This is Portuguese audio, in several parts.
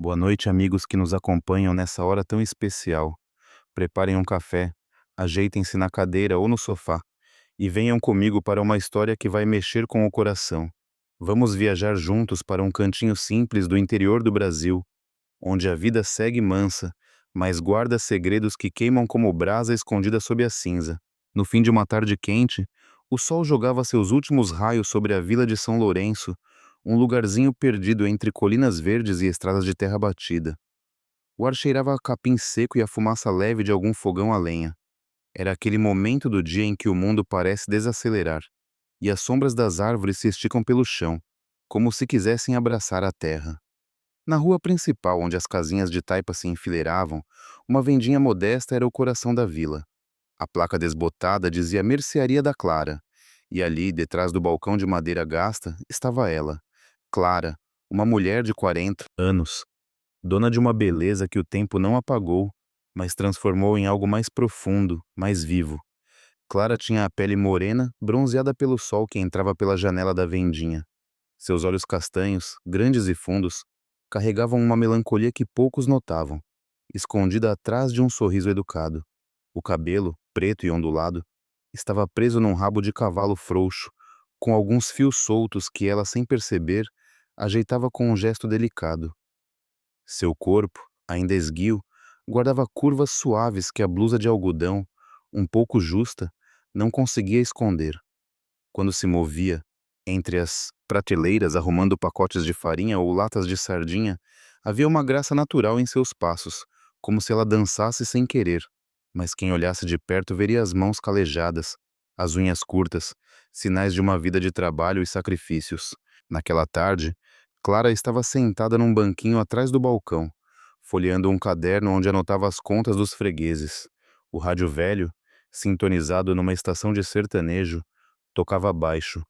Boa noite, amigos que nos acompanham nessa hora tão especial. Preparem um café, ajeitem-se na cadeira ou no sofá e venham comigo para uma história que vai mexer com o coração. Vamos viajar juntos para um cantinho simples do interior do Brasil, onde a vida segue mansa, mas guarda segredos que queimam como brasa escondida sob a cinza. No fim de uma tarde quente, o sol jogava seus últimos raios sobre a vila de São Lourenço, um lugarzinho perdido entre colinas verdes e estradas de terra batida. O ar cheirava a capim seco e a fumaça leve de algum fogão a lenha. Era aquele momento do dia em que o mundo parece desacelerar, e as sombras das árvores se esticam pelo chão, como se quisessem abraçar a terra. Na rua principal, onde as casinhas de taipa se enfileiravam, uma vendinha modesta era o coração da vila. A placa desbotada dizia Mercearia da Clara, e ali, detrás do balcão de madeira gasta, estava ela, Clara, uma mulher de 40 anos, dona de uma beleza que o tempo não apagou, mas transformou em algo mais profundo, mais vivo. Clara tinha a pele morena, bronzeada pelo sol que entrava pela janela da vendinha. Seus olhos castanhos, grandes e fundos, carregavam uma melancolia que poucos notavam, escondida atrás de um sorriso educado. O cabelo, preto e ondulado, estava preso num rabo de cavalo frouxo, com alguns fios soltos que ela, sem perceber, ajeitava com um gesto delicado. Seu corpo, ainda esguio, guardava curvas suaves que a blusa de algodão, um pouco justa, não conseguia esconder. Quando se movia, entre as prateleiras arrumando pacotes de farinha ou latas de sardinha, havia uma graça natural em seus passos, como se ela dançasse sem querer. Mas quem olhasse de perto veria as mãos calejadas, as unhas curtas, sinais de uma vida de trabalho e sacrifícios. Naquela tarde, Clara estava sentada num banquinho atrás do balcão, folheando um caderno onde anotava as contas dos fregueses. O rádio velho, sintonizado numa estação de sertanejo, tocava baixo,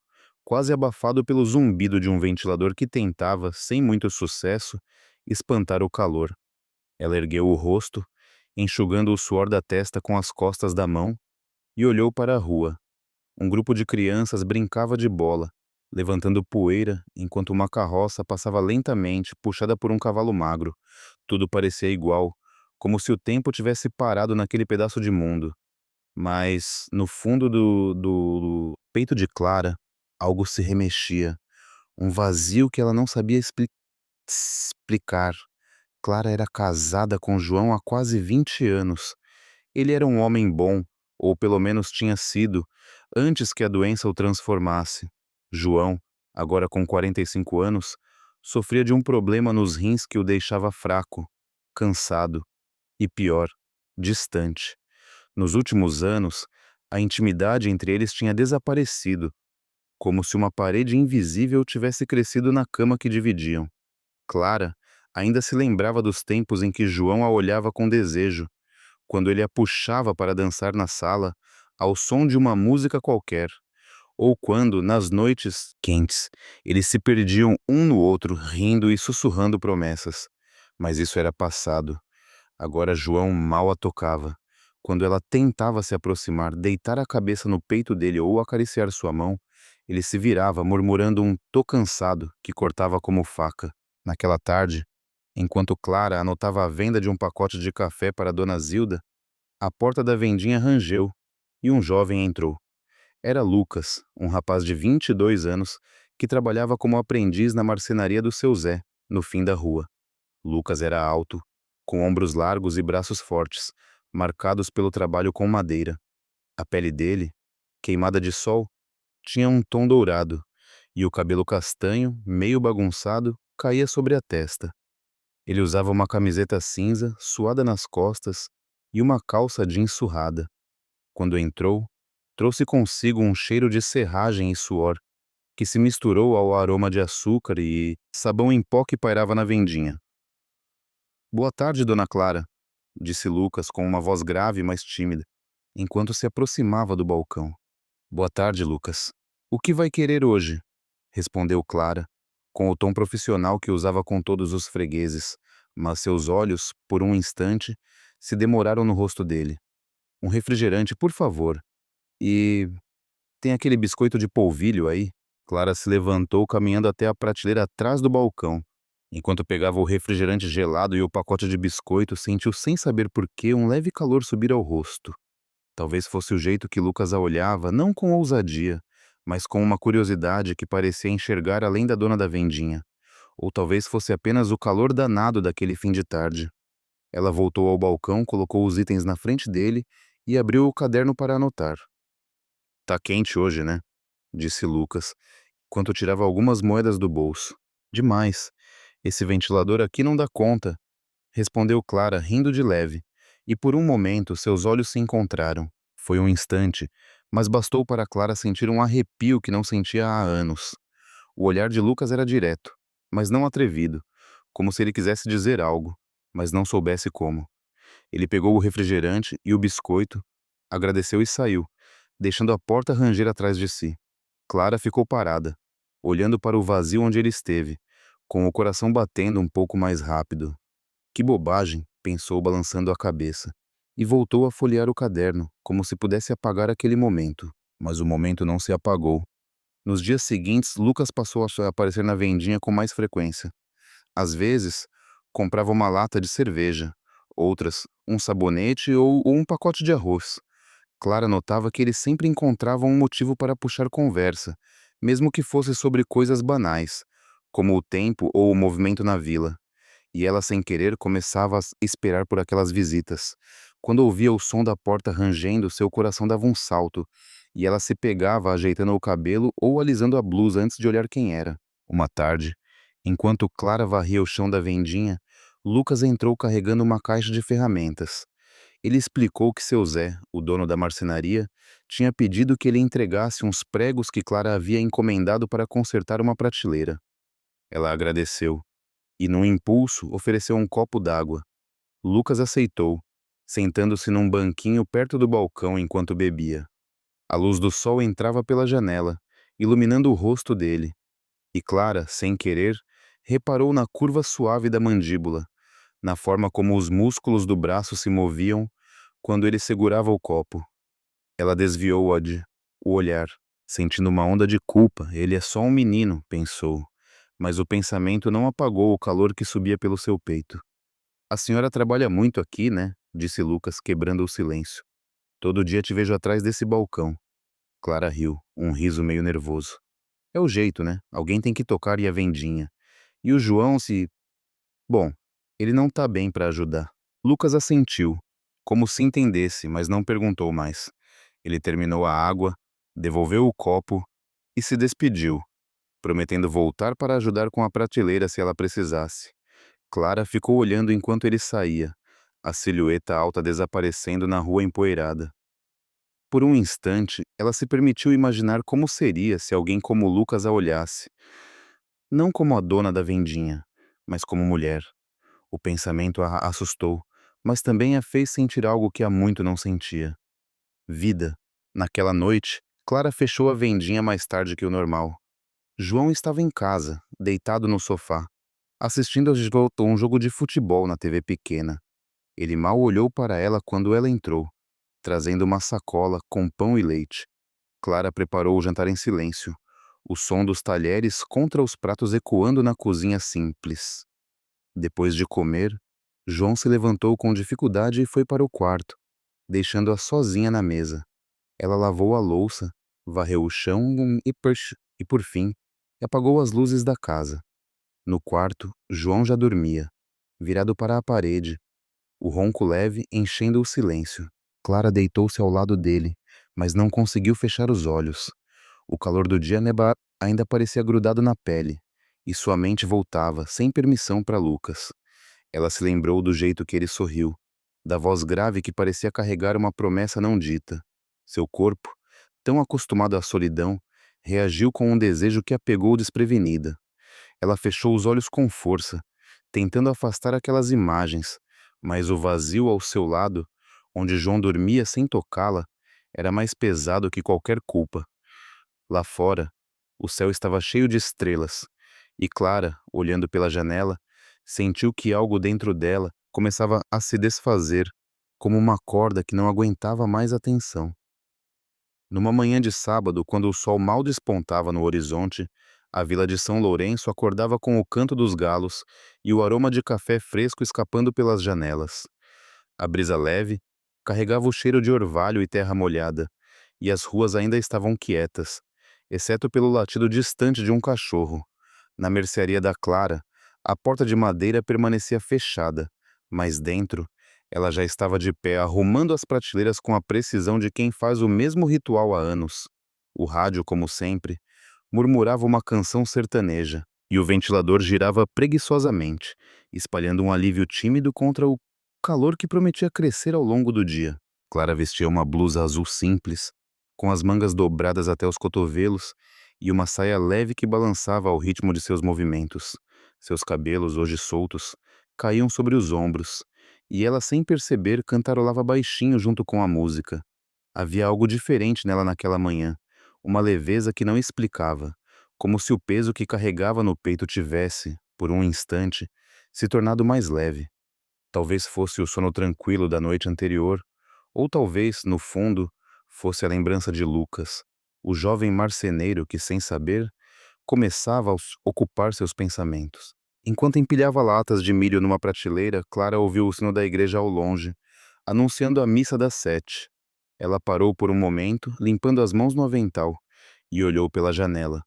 quase abafado pelo zumbido de um ventilador que tentava, sem muito sucesso, espantar o calor. Ela ergueu o rosto, enxugando o suor da testa com as costas da mão, e olhou para a rua. Um grupo de crianças brincava de bola, levantando poeira enquanto uma carroça passava lentamente, puxada por um cavalo magro. Tudo parecia igual, como se o tempo tivesse parado naquele pedaço de mundo. Mas, no fundo do peito de Clara, algo se remexia, um vazio que ela não sabia explicar. Clara era casada com João há quase 20 anos. Ele era um homem bom, ou pelo menos tinha sido, antes que a doença o transformasse. João, agora com 45 anos, sofria de um problema nos rins que o deixava fraco, cansado e, pior, distante. Nos últimos anos, a intimidade entre eles tinha desaparecido, como se uma parede invisível tivesse crescido na cama que dividiam. Clara ainda se lembrava dos tempos em que João a olhava com desejo, quando ele a puxava para dançar na sala, ao som de uma música qualquer, ou quando, nas noites quentes, eles se perdiam um no outro, rindo e sussurrando promessas. Mas isso era passado. Agora João mal a tocava. Quando ela tentava se aproximar, deitar a cabeça no peito dele ou acariciar sua mão, ele se virava, murmurando um "tô cansado" que cortava como faca. Naquela tarde, enquanto Clara anotava a venda de um pacote de café para Dona Zilda, a porta da vendinha rangeu e um jovem entrou. Era Lucas, um rapaz de 22 anos que trabalhava como aprendiz na marcenaria do seu Zé, no fim da rua. Lucas era alto, com ombros largos e braços fortes, marcados pelo trabalho com madeira. A pele dele, queimada de sol, tinha um tom dourado, e o cabelo castanho, meio bagunçado, caía sobre a testa. Ele usava uma camiseta cinza, suada nas costas, e uma calça jeans surrada. Quando entrou, trouxe consigo um cheiro de serragem e suor, que se misturou ao aroma de açúcar e sabão em pó que pairava na vendinha. "Boa tarde, Dona Clara", disse Lucas com uma voz grave, mas tímida, enquanto se aproximava do balcão. "Boa tarde, Lucas. O que vai querer hoje?", respondeu Clara, com o tom profissional que usava com todos os fregueses, mas seus olhos, por um instante, se demoraram no rosto dele. "Um refrigerante, por favor. E tem aquele biscoito de polvilho aí?". Clara se levantou, caminhando até a prateleira atrás do balcão. Enquanto pegava o refrigerante gelado e o pacote de biscoito, sentiu sem saber por que um leve calor subir ao rosto. Talvez fosse o jeito que Lucas a olhava, não com ousadia, mas com uma curiosidade que parecia enxergar além da dona da vendinha. Ou talvez fosse apenas o calor danado daquele fim de tarde. Ela voltou ao balcão, colocou os itens na frente dele e abriu o caderno para anotar. Tá quente hoje, né? Disse Lucas, enquanto tirava algumas moedas do bolso. Demais. Esse ventilador aqui não dá conta, respondeu Clara, rindo de leve. E por um momento seus olhos se encontraram. Foi um instante, mas bastou para Clara sentir um arrepio que não sentia há anos. O olhar de Lucas era direto, mas não atrevido, como se ele quisesse dizer algo, mas não soubesse como. Ele pegou o refrigerante e o biscoito, agradeceu e saiu, deixando a porta ranger atrás de si. Clara ficou parada, olhando para o vazio onde ele esteve, com o coração batendo um pouco mais rápido. Que bobagem, pensou balançando a cabeça, e voltou a folhear o caderno, como se pudesse apagar aquele momento. Mas o momento não se apagou. Nos dias seguintes, Lucas passou a aparecer na vendinha com mais frequência. Às vezes, comprava uma lata de cerveja, outras, um sabonete ou um pacote de arroz. Clara notava que ele sempre encontrava um motivo para puxar conversa, mesmo que fosse sobre coisas banais, como o tempo ou o movimento na vila. E ela, sem querer, começava a esperar por aquelas visitas. Quando ouvia o som da porta rangendo, seu coração dava um salto, e ela se pegava ajeitando o cabelo ou alisando a blusa antes de olhar quem era. Uma tarde, enquanto Clara varria o chão da vendinha, Lucas entrou carregando uma caixa de ferramentas. Ele explicou que seu Zé, o dono da marcenaria, tinha pedido que ele entregasse uns pregos que Clara havia encomendado para consertar uma prateleira. Ela agradeceu e, num impulso, ofereceu um copo d'água. Lucas aceitou, sentando-se num banquinho perto do balcão enquanto bebia. A luz do sol entrava pela janela, iluminando o rosto dele, e Clara, sem querer, reparou na curva suave da mandíbula, na forma como os músculos do braço se moviam quando ele segurava o copo. Ela desviou o olhar, sentindo uma onda de culpa. Ele é só um menino, pensou, mas o pensamento não apagou o calor que subia pelo seu peito. A senhora trabalha muito aqui, né? Disse Lucas, quebrando o silêncio. Todo dia te vejo atrás desse balcão. Clara riu, um riso meio nervoso. É o jeito, né? Alguém tem que tocar e a vendinha. E o João se... Bom, ele não tá bem para ajudar. Lucas assentiu, como se entendesse, mas não perguntou mais. Ele terminou a água, devolveu o copo e se despediu, prometendo voltar para ajudar com a prateleira se ela precisasse. Clara ficou olhando enquanto ele saía, a silhueta alta desaparecendo na rua empoeirada. Por um instante, ela se permitiu imaginar como seria se alguém como Lucas a olhasse. Não como a dona da vendinha, mas como mulher. O pensamento a assustou, mas também a fez sentir algo que há muito não sentia. Vida. Naquela noite, Clara fechou a vendinha mais tarde que o normal. João estava em casa, deitado no sofá, assistindo a um jogo de futebol na TV pequena. Ele mal olhou para ela quando ela entrou, trazendo uma sacola com pão e leite. Clara preparou o jantar em silêncio, o som dos talheres contra os pratos ecoando na cozinha simples. Depois de comer, João se levantou com dificuldade e foi para o quarto, deixando-a sozinha na mesa. Ela lavou a louça, varreu o chão e por fim, apagou as luzes da casa. No quarto, João já dormia, virado para a parede, o ronco leve enchendo o silêncio. Clara deitou-se ao lado dele, mas não conseguiu fechar os olhos. O calor do dia ainda parecia grudado na pele, e sua mente voltava, sem permissão, para Lucas. Ela se lembrou do jeito que ele sorriu, da voz grave que parecia carregar uma promessa não dita. Seu corpo, tão acostumado à solidão, reagiu com um desejo que a pegou desprevenida. Ela fechou os olhos com força, tentando afastar aquelas imagens, mas o vazio ao seu lado, onde João dormia sem tocá-la, era mais pesado que qualquer culpa. Lá fora, o céu estava cheio de estrelas, e Clara, olhando pela janela, sentiu que algo dentro dela começava a se desfazer, como uma corda que não aguentava mais a tensão. Numa manhã de sábado, quando o sol mal despontava no horizonte, A vila de São Lourenço acordava com o canto dos galos e o aroma de café fresco escapando pelas janelas. A brisa leve carregava o cheiro de orvalho e terra molhada, e as ruas ainda estavam quietas, exceto pelo latido distante de um cachorro. Na mercearia da Clara, a porta de madeira permanecia fechada, mas dentro, ela já estava de pé arrumando as prateleiras com a precisão de quem faz o mesmo ritual há anos. O rádio, como sempre, murmurava uma canção sertaneja, e o ventilador girava preguiçosamente, espalhando um alívio tímido contra o calor que prometia crescer ao longo do dia. Clara vestia uma blusa azul simples, com as mangas dobradas até os cotovelos, e uma saia leve que balançava ao ritmo de seus movimentos. Seus cabelos, hoje soltos, caíam sobre os ombros, e ela, sem perceber, cantarolava baixinho junto com a música. Havia algo diferente nela naquela manhã, uma leveza que não explicava, como se o peso que carregava no peito tivesse, por um instante, se tornado mais leve. Talvez fosse o sono tranquilo da noite anterior, ou talvez, no fundo, fosse a lembrança de Lucas, o jovem marceneiro que, sem saber, começava a ocupar seus pensamentos. Enquanto empilhava latas de milho numa prateleira, Clara ouviu o sino da igreja ao longe, anunciando a missa das 7. Ela parou por um momento, limpando as mãos no avental, e olhou pela janela.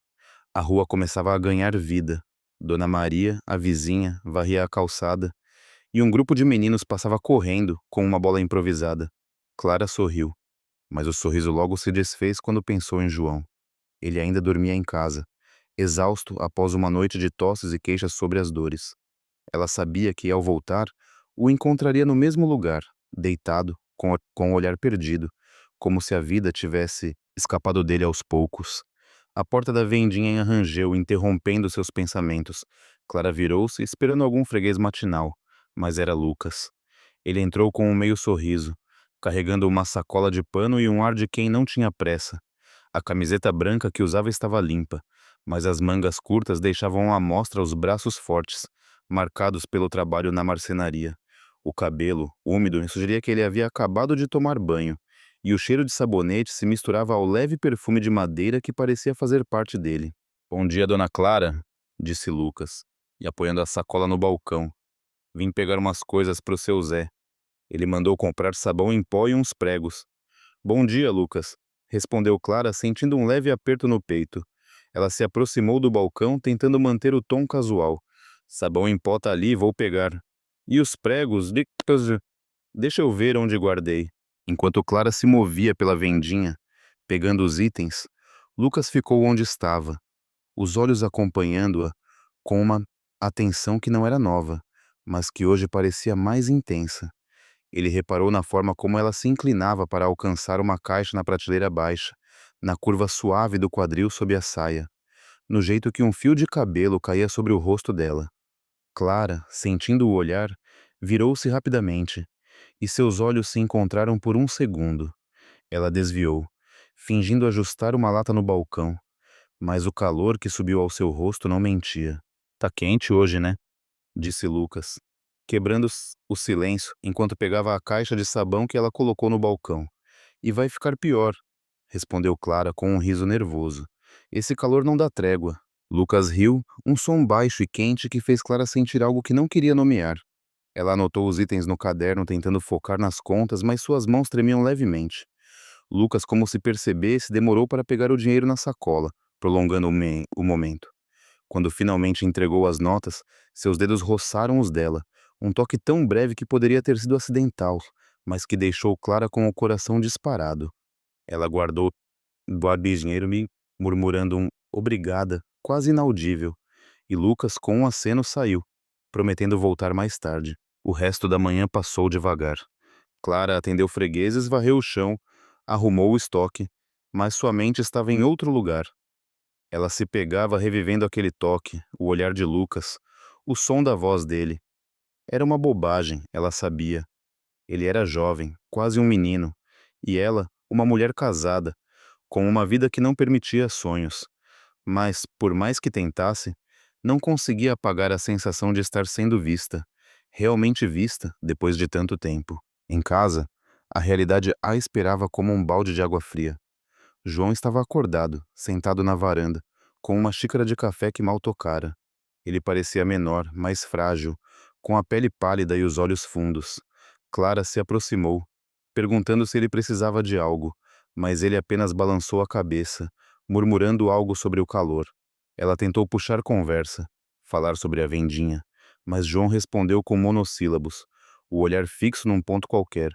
A rua começava a ganhar vida. Dona Maria, a vizinha, varria a calçada, e um grupo de meninos passava correndo com uma bola improvisada. Clara sorriu, mas o sorriso logo se desfez quando pensou em João. Ele ainda dormia em casa, exausto após uma noite de tosses e queixas sobre as dores. Ela sabia que, ao voltar, o encontraria no mesmo lugar, deitado, com o olhar perdido, como se a vida tivesse escapado dele aos poucos. A porta da vendinha arrangeu, interrompendo seus pensamentos. Clara virou-se, esperando algum freguês matinal, mas era Lucas. Ele entrou com um meio sorriso, carregando uma sacola de pano e um ar de quem não tinha pressa. A camiseta branca que usava estava limpa, mas as mangas curtas deixavam à mostra os braços fortes, marcados pelo trabalho na marcenaria. O cabelo, úmido, sugeria que ele havia acabado de tomar banho, e o cheiro de sabonete se misturava ao leve perfume de madeira que parecia fazer parte dele. "Bom dia, dona Clara", disse Lucas, e apoiando a sacola no balcão. "Vim pegar umas coisas pro seu Zé. Ele mandou comprar sabão em pó e uns pregos." "Bom dia, Lucas", respondeu Clara, sentindo um leve aperto no peito. Ela se aproximou do balcão, tentando manter o tom casual. "Sabão em pó tá ali, vou pegar." "E os pregos? Deixa eu ver onde guardei." Enquanto Clara se movia pela vendinha, pegando os itens, Lucas ficou onde estava, os olhos acompanhando-a com uma atenção que não era nova, mas que hoje parecia mais intensa. Ele reparou na forma como ela se inclinava para alcançar uma caixa na prateleira baixa, na curva suave do quadril sob a saia, no jeito que um fio de cabelo caía sobre o rosto dela. Clara, sentindo o olhar, virou-se rapidamente, e seus olhos se encontraram por um segundo. Ela desviou, fingindo ajustar uma lata no balcão, mas o calor que subiu ao seu rosto não mentia. "Tá quente hoje, né?", disse Lucas, quebrando o silêncio enquanto pegava a caixa de sabão que ela colocou no balcão. "E vai ficar pior", respondeu Clara com um riso nervoso. "Esse calor não dá trégua." Lucas riu, um som baixo e quente que fez Clara sentir algo que não queria nomear. Ela anotou os itens no caderno tentando focar nas contas, mas suas mãos tremiam levemente. Lucas, como se percebesse, demorou para pegar o dinheiro na sacola, prolongando o momento. Quando finalmente entregou as notas, seus dedos roçaram os dela, um toque tão breve que poderia ter sido acidental, mas que deixou Clara com o coração disparado. Ela guardou o dinheiro, murmurando um "obrigada", quase inaudível, e Lucas, com um aceno, saiu, prometendo voltar mais tarde. O resto da manhã passou devagar. Clara atendeu fregueses, varreu o chão, arrumou o estoque, mas sua mente estava em outro lugar. Ela se pegava revivendo aquele toque, o olhar de Lucas, o som da voz dele. Era uma bobagem, ela sabia. Ele era jovem, quase um menino, e ela, uma mulher casada, com uma vida que não permitia sonhos. Mas, por mais que tentasse, não conseguia apagar a sensação de estar sendo vista, realmente vista depois de tanto tempo. Em casa, a realidade a esperava como um balde de água fria. João estava acordado, sentado na varanda, com uma xícara de café que mal tocara. Ele parecia menor, mais frágil, com a pele pálida e os olhos fundos. Clara se aproximou, perguntando se ele precisava de algo, mas ele apenas balançou a cabeça, murmurando algo sobre o calor. Ela tentou puxar conversa, falar sobre a vendinha, mas João respondeu com monossílabos, o olhar fixo num ponto qualquer.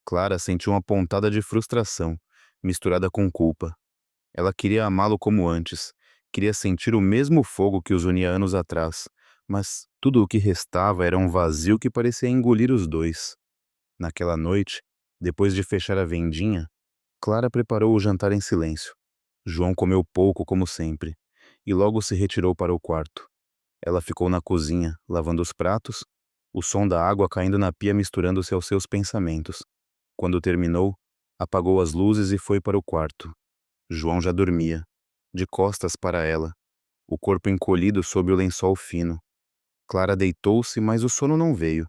Clara sentiu uma pontada de frustração, misturada com culpa. Ela queria amá-lo como antes, queria sentir o mesmo fogo que os unia anos atrás, mas tudo o que restava era um vazio que parecia engolir os dois. Naquela noite, depois de fechar a vendinha, Clara preparou o jantar em silêncio. João comeu pouco, como sempre, e logo se retirou para o quarto. Ela ficou na cozinha, lavando os pratos, o som da água caindo na pia misturando-se aos seus pensamentos. Quando terminou, apagou as luzes e foi para o quarto. João já dormia, de costas para ela, o corpo encolhido sob o lençol fino. Clara deitou-se, mas o sono não veio.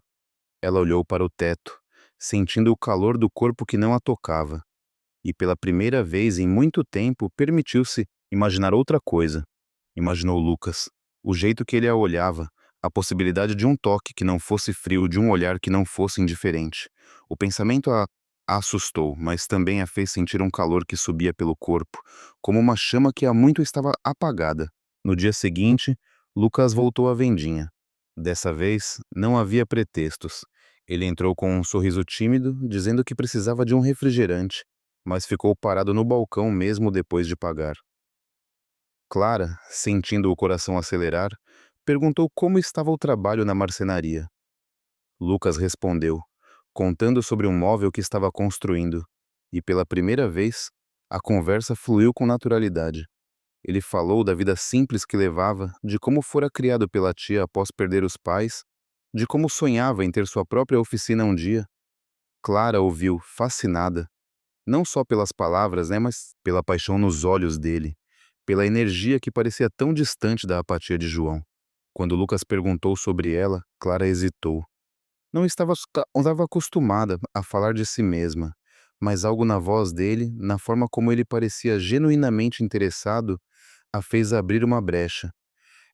Ela olhou para o teto, sentindo o calor do corpo que não a tocava, e pela primeira vez em muito tempo permitiu-se imaginar outra coisa. Imaginou Lucas, o jeito que ele a olhava, a possibilidade de um toque que não fosse frio, de um olhar que não fosse indiferente. O pensamento a assustou, mas também a fez sentir um calor que subia pelo corpo, como uma chama que há muito estava apagada. No dia seguinte, Lucas voltou à vendinha. Dessa vez, não havia pretextos. Ele entrou com um sorriso tímido, dizendo que precisava de um refrigerante, mas ficou parado no balcão mesmo depois de pagar. Clara, sentindo o coração acelerar, perguntou como estava o trabalho na marcenaria. Lucas respondeu, contando sobre um móvel que estava construindo, e pela primeira vez, a conversa fluiu com naturalidade. Ele falou da vida simples que levava, de como fora criado pela tia após perder os pais, de como sonhava em ter sua própria oficina um dia. Clara ouviu, fascinada, não só pelas palavras, né, mas pela paixão nos olhos dele, pela energia que parecia tão distante da apatia de João. Quando Lucas perguntou sobre ela, Clara hesitou. Não estava acostumada a falar de si mesma, mas algo na voz dele, na forma como ele parecia genuinamente interessado, a fez abrir uma brecha.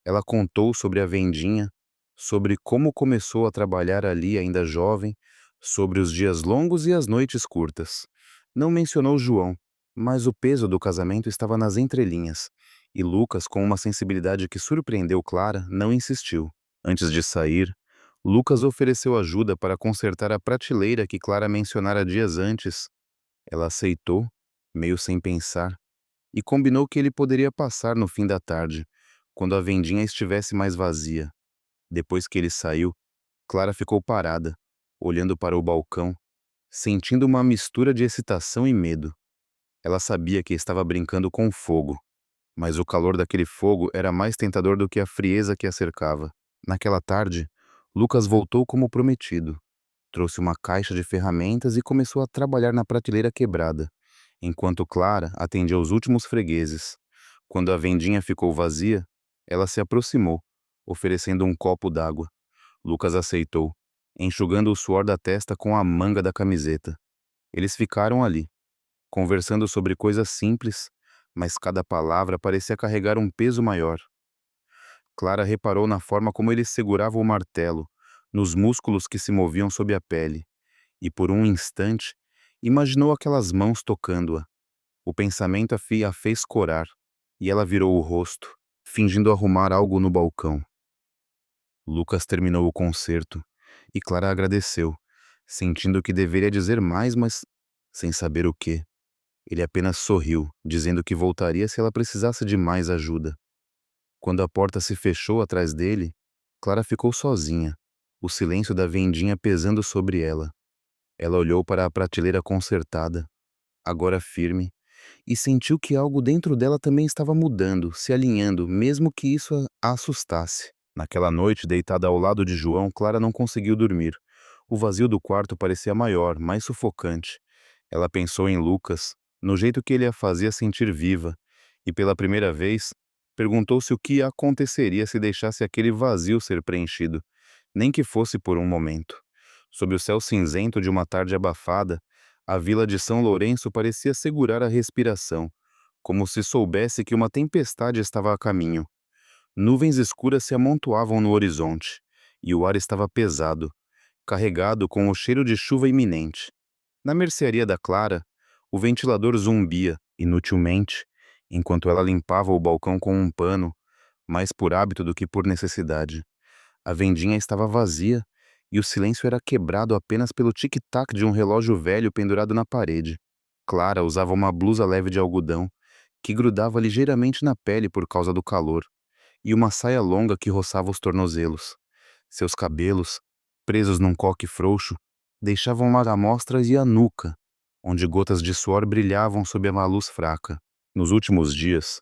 Ela contou sobre a vendinha, sobre como começou a trabalhar ali ainda jovem, sobre os dias longos e as noites curtas. Não mencionou João, mas o peso do casamento estava nas entrelinhas, e Lucas, com uma sensibilidade que surpreendeu Clara, não insistiu. Antes de sair, Lucas ofereceu ajuda para consertar a prateleira que Clara mencionara dias antes. Ela aceitou, meio sem pensar, e combinou que ele poderia passar no fim da tarde, quando a vendinha estivesse mais vazia. Depois que ele saiu, Clara ficou parada, olhando para o balcão, sentindo uma mistura de excitação e medo. Ela sabia que estava brincando com fogo, mas o calor daquele fogo era mais tentador do que a frieza que a cercava. Naquela tarde, Lucas voltou como prometido. Trouxe uma caixa de ferramentas e começou a trabalhar na prateleira quebrada, enquanto Clara atendia os últimos fregueses. Quando a vendinha ficou vazia, ela se aproximou, oferecendo um copo d'água. Lucas aceitou, enxugando o suor da testa com a manga da camiseta. Eles ficaram ali, conversando sobre coisas simples, mas cada palavra parecia carregar um peso maior. Clara reparou na forma como ele segurava o martelo, nos músculos que se moviam sob a pele, e por um instante, imaginou aquelas mãos tocando-a. O pensamento a fez corar, e ela virou o rosto, fingindo arrumar algo no balcão. Lucas terminou o concerto, e Clara agradeceu, sentindo que deveria dizer mais, mas sem saber o quê. Ele apenas sorriu, dizendo que voltaria se ela precisasse de mais ajuda. Quando a porta se fechou atrás dele, Clara ficou sozinha, o silêncio da vendinha pesando sobre ela. Ela olhou para a prateleira consertada, agora firme, e sentiu que algo dentro dela também estava mudando, se alinhando, mesmo que isso a assustasse. Naquela noite, deitada ao lado de João, Clara não conseguiu dormir. O vazio do quarto parecia maior, mais sufocante. Ela pensou em Lucas, no jeito que ele a fazia sentir viva, e pela primeira vez, perguntou-se o que aconteceria se deixasse aquele vazio ser preenchido, nem que fosse por um momento. Sob o céu cinzento de uma tarde abafada, a vila de São Lourenço parecia segurar a respiração, como se soubesse que uma tempestade estava a caminho. Nuvens escuras se amontoavam no horizonte, e o ar estava pesado, carregado com o cheiro de chuva iminente. Na mercearia da Clara, o ventilador zumbia, inutilmente, enquanto ela limpava o balcão com um pano, mais por hábito do que por necessidade. A vendinha estava vazia, e o silêncio era quebrado apenas pelo tic-tac de um relógio velho pendurado na parede. Clara usava uma blusa leve de algodão, que grudava ligeiramente na pele por causa do calor, e uma saia longa que roçava os tornozelos. Seus cabelos, presos num coque frouxo, deixavam lá a mostra e a nuca, onde gotas de suor brilhavam sob uma luz fraca. Nos últimos dias,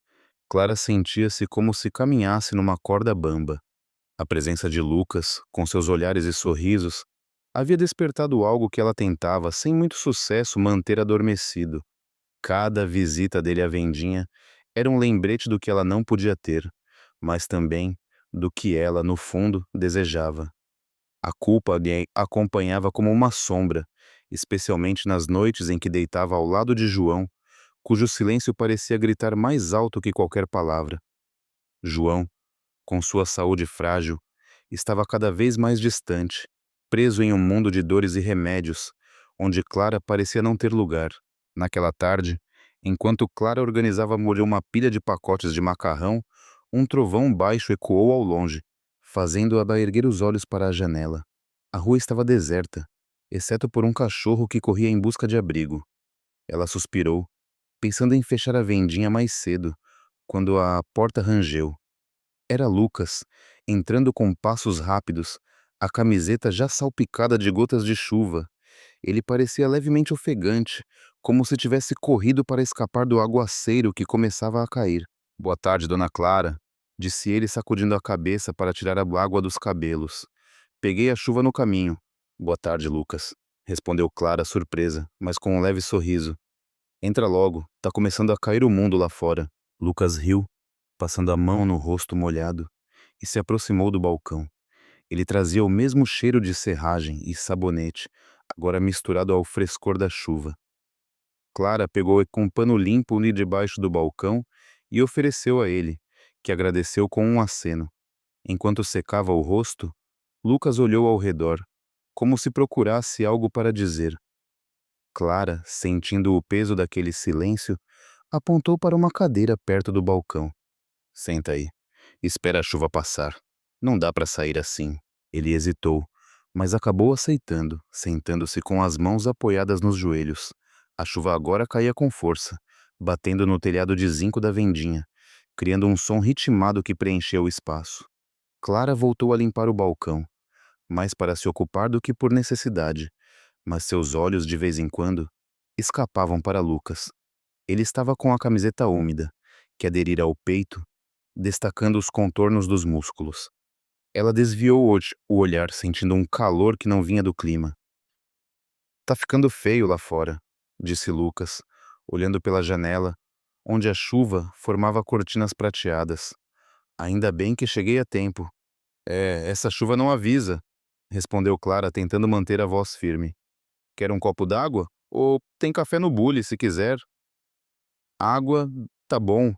Clara sentia-se como se caminhasse numa corda bamba. A presença de Lucas, com seus olhares e sorrisos, havia despertado algo que ela tentava, sem muito sucesso, manter adormecido. Cada visita dele à vendinha era um lembrete do que ela não podia ter, mas também do que ela, no fundo, desejava. A culpa lhe acompanhava como uma sombra, especialmente nas noites em que deitava ao lado de João, cujo silêncio parecia gritar mais alto que qualquer palavra. João, com sua saúde frágil, estava cada vez mais distante, preso em um mundo de dores e remédios, onde Clara parecia não ter lugar. Naquela tarde, enquanto Clara organizava molhar uma pilha de pacotes de macarrão, um trovão baixo ecoou ao longe, fazendo-a erguer os olhos para a janela. A rua estava deserta, exceto por um cachorro que corria em busca de abrigo. Ela suspirou, pensando em fechar a vendinha mais cedo, quando a porta rangeu. Era Lucas, entrando com passos rápidos, a camiseta já salpicada de gotas de chuva. Ele parecia levemente ofegante, como se tivesse corrido para escapar do aguaceiro que começava a cair. "Boa tarde, dona Clara", disse ele sacudindo a cabeça para tirar a água dos cabelos. "Peguei a chuva no caminho." "Boa tarde, Lucas", respondeu Clara, surpresa, mas com um leve sorriso. "Entra logo, tá começando a cair o mundo lá fora." Lucas riu, passando a mão no rosto molhado, e se aproximou do balcão. Ele trazia o mesmo cheiro de serragem e sabonete, agora misturado ao frescor da chuva. Clara pegou com um pano limpo de debaixo do balcão e ofereceu a ele, que agradeceu com um aceno. Enquanto secava o rosto, Lucas olhou ao redor, como se procurasse algo para dizer. Clara, sentindo o peso daquele silêncio, apontou para uma cadeira perto do balcão. "Senta aí. Espera a chuva passar. Não dá para sair assim." Ele hesitou, mas acabou aceitando, sentando-se com as mãos apoiadas nos joelhos. A chuva agora caía com força, batendo no telhado de zinco da vendinha, criando um som ritmado que preencheu o espaço. Clara voltou a limpar o balcão, mais para se ocupar do que por necessidade, mas seus olhos, de vez em quando, escapavam para Lucas. Ele estava com a camiseta úmida, que aderira ao peito, destacando os contornos dos músculos. Ela desviou o olhar, sentindo um calor que não vinha do clima. "Tá ficando feio lá fora", disse Lucas, olhando pela janela, onde a chuva formava cortinas prateadas. "Ainda bem que cheguei a tempo." Essa chuva não avisa", respondeu Clara, tentando manter a voz firme. "Quer um copo d'água? Ou tem café no bule, se quiser." "Água, tá bom",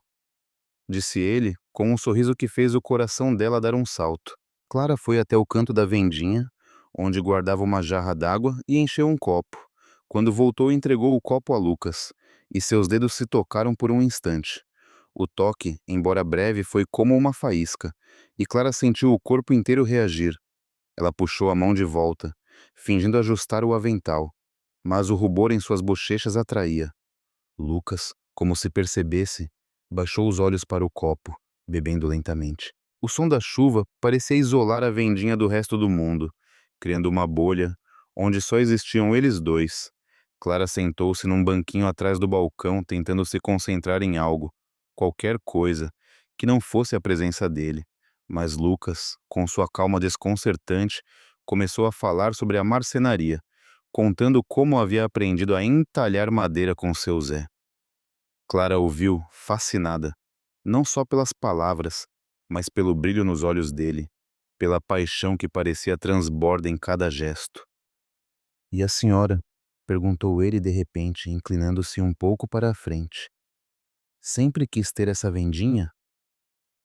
disse ele, com um sorriso que fez o coração dela dar um salto. Clara foi até o canto da vendinha, onde guardava uma jarra d'água, e encheu um copo. Quando voltou, entregou o copo a Lucas, e seus dedos se tocaram por um instante. O toque, embora breve, foi como uma faísca, e Clara sentiu o corpo inteiro reagir. Ela puxou a mão de volta, fingindo ajustar o avental, mas o rubor em suas bochechas atraía. Lucas, como se percebesse, baixou os olhos para o copo, bebendo lentamente. O som da chuva parecia isolar a vendinha do resto do mundo, criando uma bolha onde só existiam eles dois. Clara sentou-se num banquinho atrás do balcão, tentando se concentrar em algo, qualquer coisa, que não fosse a presença dele. Mas Lucas, com sua calma desconcertante, começou a falar sobre a marcenaria, contando como havia aprendido a entalhar madeira com seu Zé. Clara ouviu, fascinada, não só pelas palavras, mas pelo brilho nos olhos dele, pela paixão que parecia transborda em cada gesto. "E a senhora?", perguntou ele de repente, inclinando-se um pouco para a frente. Sempre quis ter essa vendinha?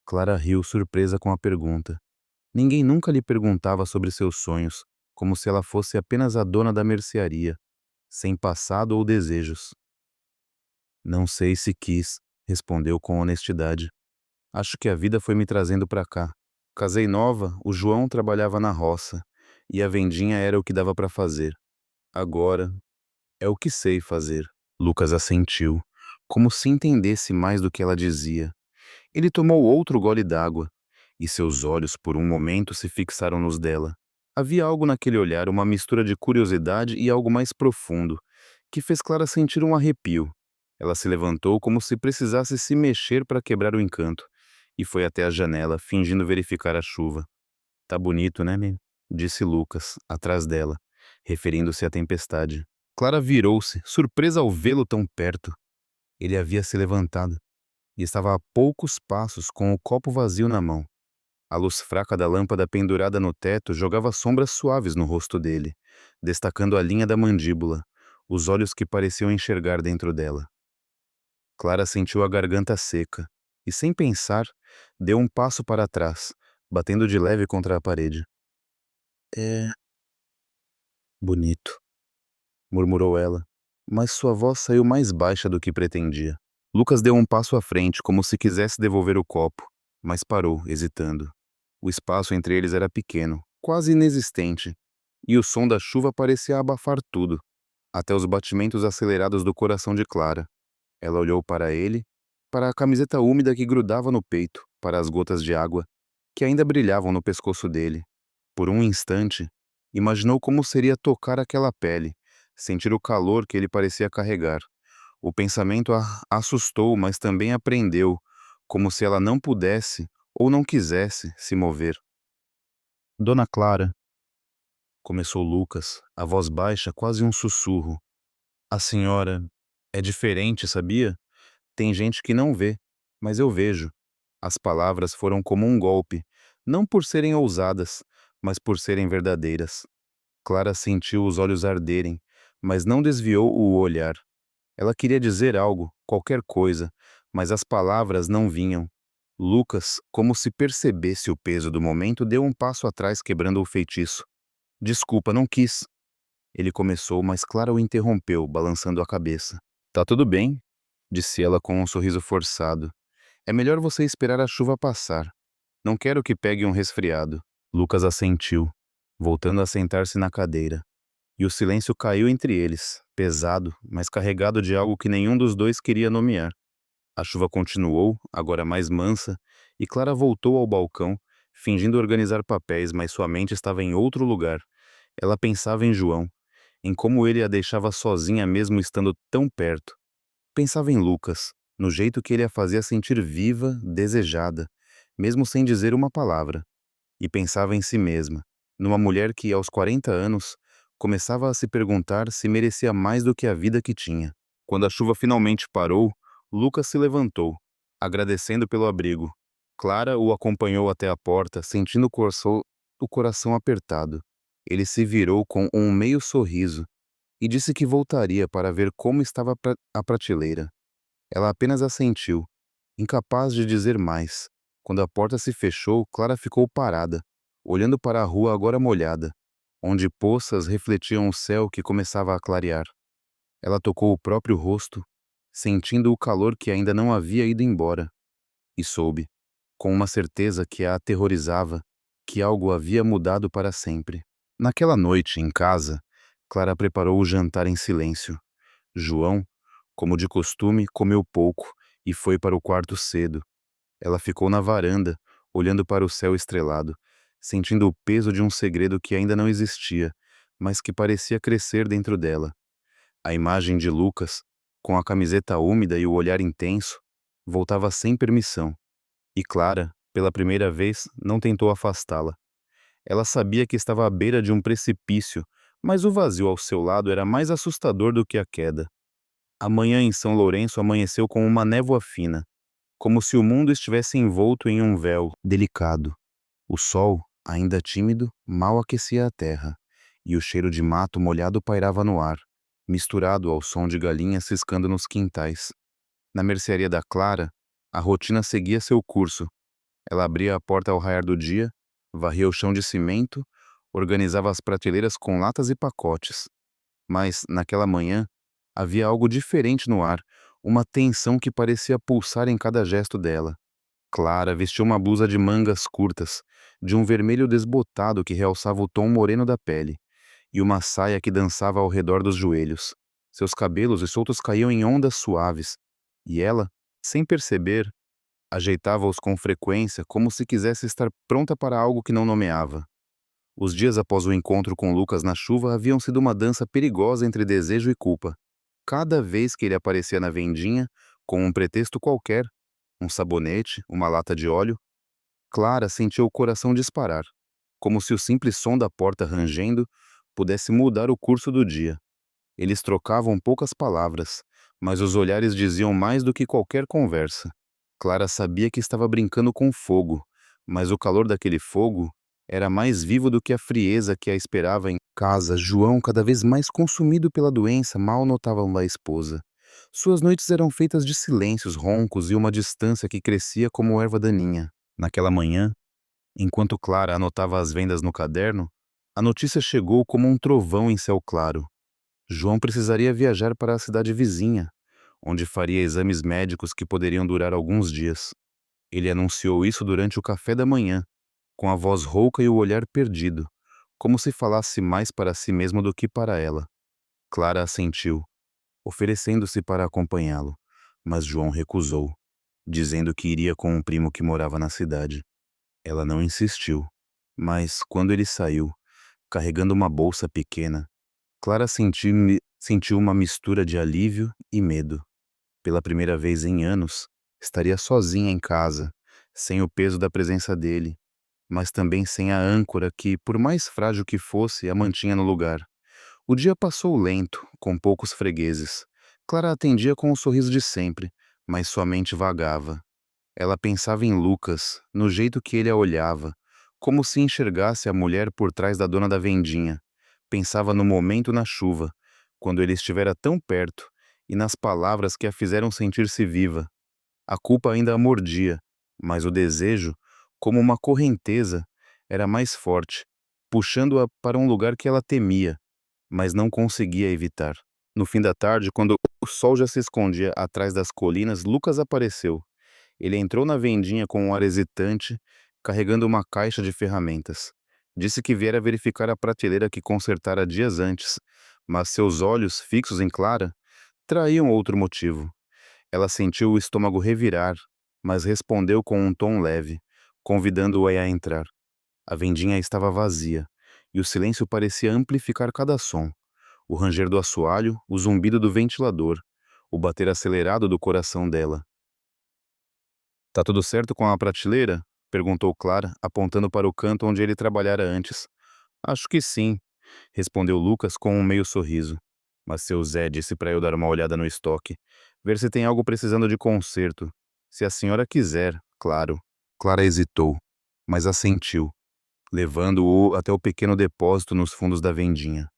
Clara riu, surpresa com a pergunta. Ninguém nunca lhe perguntava sobre seus sonhos, como se ela fosse apenas a dona da mercearia, sem passado ou desejos. Não sei se quis, respondeu com honestidade. Acho que a vida foi me trazendo para cá. Casei nova, o João trabalhava na roça, e a vendinha era o que dava para fazer. Agora, é o que sei fazer. Lucas assentiu, como se entendesse mais do que ela dizia. Ele tomou outro gole d'água, e seus olhos por um momento se fixaram nos dela. Havia algo naquele olhar, uma mistura de curiosidade e algo mais profundo, que fez Clara sentir um arrepio. Ela se levantou como se precisasse se mexer para quebrar o encanto, e foi até a janela, fingindo verificar a chuva. Tá bonito, né, menino? Disse Lucas, atrás dela, referindo-se à tempestade. Clara virou-se, surpresa ao vê-lo tão perto. Ele havia se levantado e estava a poucos passos com o copo vazio na mão. A luz fraca da lâmpada pendurada no teto jogava sombras suaves no rosto dele, destacando a linha da mandíbula, os olhos que pareciam enxergar dentro dela. Clara sentiu a garganta seca e, sem pensar, deu um passo para trás, batendo de leve contra a parede. É bonito, murmurou ela, mas sua voz saiu mais baixa do que pretendia. Lucas deu um passo à frente, como se quisesse devolver o copo, mas parou, hesitando. O espaço entre eles era pequeno, quase inexistente, e o som da chuva parecia abafar tudo, até os batimentos acelerados do coração de Clara. Ela olhou para ele, para a camiseta úmida que grudava no peito, para as gotas de água, que ainda brilhavam no pescoço dele. Por um instante, imaginou como seria tocar aquela pele, sentir o calor que ele parecia carregar. O pensamento a assustou, mas também aprendeu, como se ela não pudesse ou não quisesse se mover. Dona Clara, começou Lucas, a voz baixa, quase um sussurro. A senhora é diferente, sabia? Tem gente que não vê, mas eu vejo. As palavras foram como um golpe, não por serem ousadas, mas por serem verdadeiras. Clara sentiu os olhos arderem, mas não desviou o olhar. Ela queria dizer algo, qualquer coisa, mas as palavras não vinham. Lucas, como se percebesse o peso do momento, deu um passo atrás, quebrando o feitiço. Desculpa, não quis. Ele começou, mas Clara o interrompeu, balançando a cabeça. Tá tudo bem, disse ela com um sorriso forçado. É melhor você esperar a chuva passar. Não quero que pegue um resfriado. Lucas assentiu, voltando a sentar-se na cadeira. E o silêncio caiu entre eles, pesado, mas carregado de algo que nenhum dos dois queria nomear. A chuva continuou, agora mais mansa, e Clara voltou ao balcão, fingindo organizar papéis, mas sua mente estava em outro lugar. Ela pensava em João, em como ele a deixava sozinha mesmo estando tão perto. Pensava em Lucas, no jeito que ele a fazia sentir viva, desejada, mesmo sem dizer uma palavra. E pensava em si mesma, numa mulher que, aos 40 anos, começava a se perguntar se merecia mais do que a vida que tinha. Quando a chuva finalmente parou, Lucas se levantou, agradecendo pelo abrigo. Clara o acompanhou até a porta, sentindo o coração apertado. Ele se virou com um meio sorriso e disse que voltaria para ver como estava a prateleira. Ela apenas assentiu, incapaz de dizer mais. Quando a porta se fechou, Clara ficou parada, olhando para a rua agora molhada, onde poças refletiam o céu que começava a clarear. Ela tocou o próprio rosto, sentindo o calor que ainda não havia ido embora, e soube, com uma certeza que a aterrorizava, que algo havia mudado para sempre. Naquela noite, em casa, Clara preparou o jantar em silêncio. João, como de costume, comeu pouco e foi para o quarto cedo. Ela ficou na varanda, olhando para o céu estrelado, sentindo o peso de um segredo que ainda não existia, mas que parecia crescer dentro dela. A imagem de Lucas, com a camiseta úmida e o olhar intenso, voltava sem permissão. E Clara, pela primeira vez, não tentou afastá-la. Ela sabia que estava à beira de um precipício, mas o vazio ao seu lado era mais assustador do que a queda. A manhã em São Lourenço amanheceu com uma névoa fina, como se o mundo estivesse envolto em um véu delicado. O sol, ainda tímido, mal aquecia a terra, e o cheiro de mato molhado pairava no ar, misturado ao som de galinhas ciscando nos quintais. Na mercearia da Clara, a rotina seguia seu curso. Ela abria a porta ao raiar do dia, varria o chão de cimento, organizava as prateleiras com latas e pacotes. Mas, naquela manhã, havia algo diferente no ar, uma tensão que parecia pulsar em cada gesto dela. Clara vestiu uma blusa de mangas curtas, de um vermelho desbotado que realçava o tom moreno da pele, e uma saia que dançava ao redor dos joelhos. Seus cabelos soltos caíam em ondas suaves, e ela, sem perceber, ajeitava-os com frequência como se quisesse estar pronta para algo que não nomeava. Os dias após o encontro com Lucas na chuva haviam sido uma dança perigosa entre desejo e culpa. Cada vez que ele aparecia na vendinha, com um pretexto qualquer, um sabonete, uma lata de óleo, Clara sentiu o coração disparar, como se o simples som da porta rangendo pudesse mudar o curso do dia. Eles trocavam poucas palavras, mas os olhares diziam mais do que qualquer conversa. Clara sabia que estava brincando com fogo, mas o calor daquele fogo era mais vivo do que a frieza que a esperava em casa. João, cada vez mais consumido pela doença, mal notava a esposa. Suas noites eram feitas de silêncios roncos e uma distância que crescia como erva daninha. Naquela manhã, enquanto Clara anotava as vendas no caderno, a notícia chegou como um trovão em céu claro. João precisaria viajar para a cidade vizinha, onde faria exames médicos que poderiam durar alguns dias. Ele anunciou isso durante o café da manhã, com a voz rouca e o olhar perdido, como se falasse mais para si mesmo do que para ela. Clara assentiu, oferecendo-se para acompanhá-lo, mas João recusou, dizendo que iria com um primo que morava na cidade. Ela não insistiu, mas quando ele saiu, carregando uma bolsa pequena, Clara sentiu uma mistura de alívio e medo. Pela primeira vez em anos, estaria sozinha em casa, sem o peso da presença dele, mas também sem a âncora que, por mais frágil que fosse, a mantinha no lugar. O dia passou lento, com poucos fregueses. Clara atendia com o sorriso de sempre, mas sua mente vagava. Ela pensava em Lucas, no jeito que ele a olhava, como se enxergasse a mulher por trás da dona da vendinha. Pensava no momento na chuva, quando ele estivera tão perto, e nas palavras que a fizeram sentir-se viva. A culpa ainda a mordia, mas o desejo, como uma correnteza, era mais forte, puxando-a para um lugar que ela temia, mas não conseguia evitar. No fim da tarde, quando o sol já se escondia atrás das colinas, Lucas apareceu. Ele entrou na vendinha com um ar hesitante, carregando uma caixa de ferramentas. Disse que viera verificar a prateleira que consertara dias antes, mas seus olhos, fixos em Clara, traíam outro motivo. Ela sentiu o estômago revirar, mas respondeu com um tom leve, convidando-o a entrar. A vendinha estava vazia, e o silêncio parecia amplificar cada som. O ranger do assoalho, o zumbido do ventilador, o bater acelerado do coração dela. "Tá tudo certo com a prateleira?" perguntou Clara, apontando para o canto onde ele trabalhara antes. "Acho que sim", respondeu Lucas com um meio sorriso. "Mas seu Zé disse para eu dar uma olhada no estoque, ver se tem algo precisando de conserto. Se a senhora quiser, claro." Clara hesitou, mas assentiu, levando-o até o pequeno depósito nos fundos da vendinha.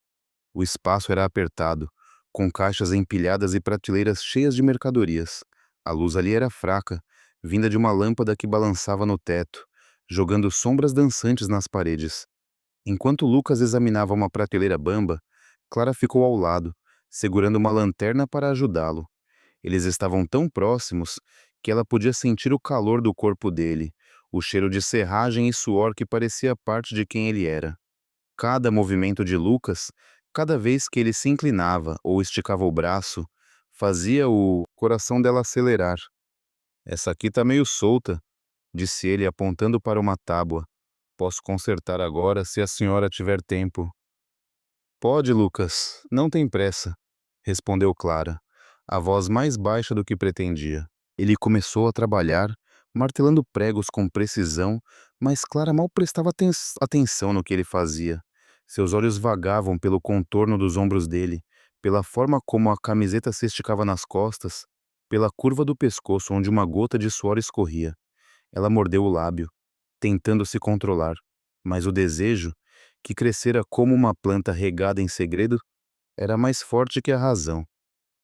O espaço era apertado, com caixas empilhadas e prateleiras cheias de mercadorias. A luz ali era fraca, vinda de uma lâmpada que balançava no teto, jogando sombras dançantes nas paredes. Enquanto Lucas examinava uma prateleira bamba, Clara ficou ao lado, segurando uma lanterna para ajudá-lo. Eles estavam tão próximos que ela podia sentir o calor do corpo dele, o cheiro de serragem e suor que parecia parte de quem ele era. Cada movimento de Lucas, cada vez que ele se inclinava ou esticava o braço, fazia o coração dela acelerar. "Essa aqui tá meio solta", disse ele apontando para uma tábua. "Posso consertar agora se a senhora tiver tempo." "Pode, Lucas, não tem pressa", respondeu Clara, a voz mais baixa do que pretendia. Ele começou a trabalhar, martelando pregos com precisão, mas Clara mal prestava atenção no que ele fazia. Seus olhos vagavam pelo contorno dos ombros dele, pela forma como a camiseta se esticava nas costas, pela curva do pescoço onde uma gota de suor escorria. Ela mordeu o lábio, tentando se controlar, mas o desejo, que crescera como uma planta regada em segredo, era mais forte que a razão.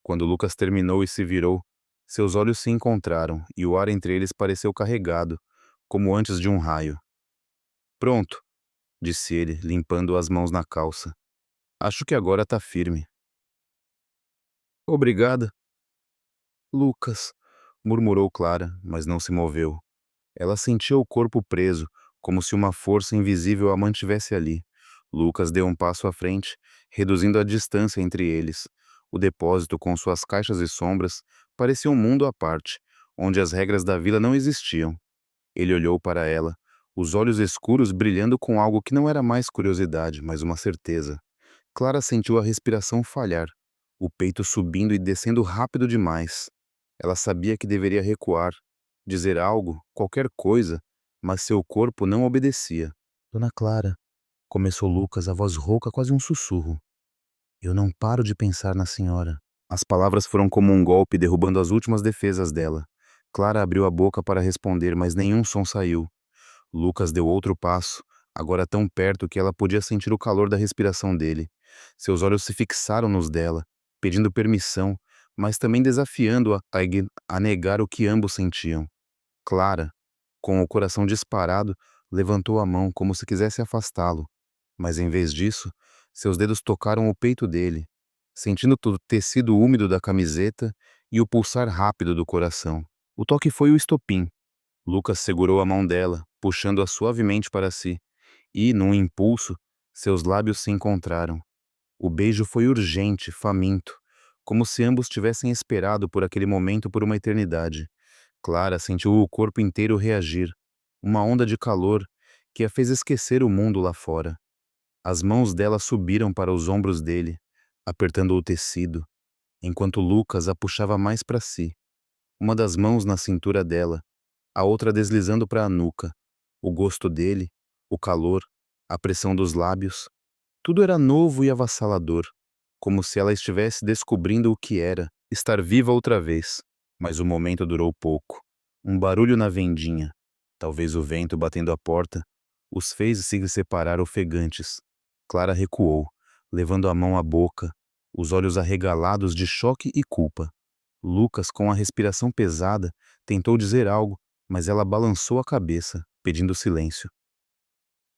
Quando Lucas terminou e se virou, Seus olhos se encontraram e o ar entre eles pareceu carregado, como antes de um raio. Pronto, disse ele, limpando as mãos na calça. Acho que agora tá firme. Obrigada, Lucas, murmurou Clara, mas não se moveu. Ela sentia o corpo preso, como se uma força invisível a mantivesse ali. Lucas deu um passo à frente, reduzindo a distância entre eles. O depósito, com suas caixas e sombras, parecia um mundo à parte, onde as regras da vila não existiam. Ele olhou para ela, os olhos escuros brilhando com algo que não era mais curiosidade, mas uma certeza. Clara sentiu a respiração falhar, o peito subindo e descendo rápido demais. Ela sabia que deveria recuar, dizer algo, qualquer coisa, mas seu corpo não obedecia. Dona Clara, começou Lucas, a voz rouca, quase um sussurro. Eu não paro de pensar na senhora. As palavras foram como um golpe, derrubando as últimas defesas dela. Clara abriu a boca para responder, mas nenhum som saiu. Lucas deu outro passo, agora tão perto que ela podia sentir o calor da respiração dele. Seus olhos se fixaram nos dela, pedindo permissão, mas também desafiando-a a negar o que ambos sentiam. Clara, com o coração disparado, levantou a mão como se quisesse afastá-lo, mas em vez disso, seus dedos tocaram o peito dele, sentindo o tecido úmido da camiseta e o pulsar rápido do coração. O toque foi o estopim. Lucas segurou a mão dela, puxando-a suavemente para si, e, num impulso, seus lábios se encontraram. O beijo foi urgente, faminto, como se ambos tivessem esperado por aquele momento por uma eternidade. Clara sentiu o corpo inteiro reagir, uma onda de calor que a fez esquecer o mundo lá fora. As mãos dela subiram para os ombros dele, apertando o tecido, enquanto Lucas a puxava mais para si, uma das mãos na cintura dela, a outra deslizando para a nuca. O gosto dele, o calor, a pressão dos lábios, tudo era novo e avassalador, como se ela estivesse descobrindo o que era, estar viva outra vez. Mas o momento durou pouco. Um barulho na vendinha, talvez o vento batendo a porta, os fez se separar ofegantes. Clara recuou, levando a mão à boca, os olhos arregalados de choque e culpa. Lucas, com a respiração pesada, tentou dizer algo, mas ela balançou a cabeça, pedindo silêncio.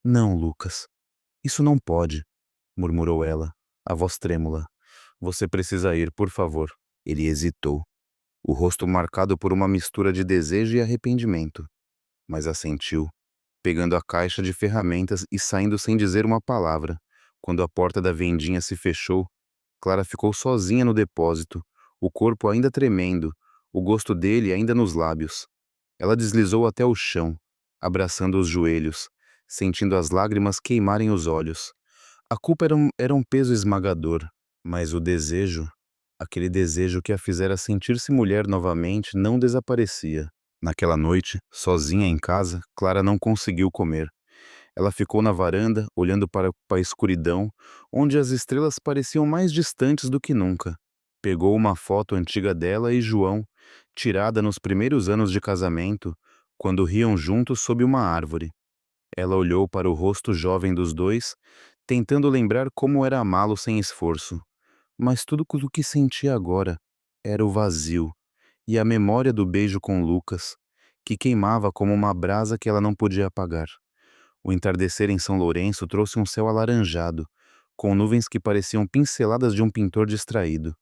Não, Lucas, isso não pode, murmurou ela, a voz trêmula. Você precisa ir, por favor. Ele hesitou, o rosto marcado por uma mistura de desejo e arrependimento, mas assentiu, pegando a caixa de ferramentas e saindo sem dizer uma palavra. Quando a porta da vendinha se fechou, Clara ficou sozinha no depósito, o corpo ainda tremendo, o gosto dele ainda nos lábios. Ela deslizou até o chão, abraçando os joelhos, sentindo as lágrimas queimarem os olhos. A culpa era um peso esmagador, mas o desejo, aquele desejo que a fizera sentir-se mulher novamente, não desaparecia. Naquela noite, sozinha em casa, Clara não conseguiu comer. Ela ficou na varanda, olhando para a escuridão, onde as estrelas pareciam mais distantes do que nunca. Pegou uma foto antiga dela e João, tirada nos primeiros anos de casamento, quando riam juntos sob uma árvore. Ela olhou para o rosto jovem dos dois, tentando lembrar como era amá-lo sem esforço. Mas tudo o que sentia agora era o vazio e a memória do beijo com Lucas, que queimava como uma brasa que ela não podia apagar. O entardecer em São Lourenço trouxe um céu alaranjado, com nuvens que pareciam pinceladas de um pintor distraído.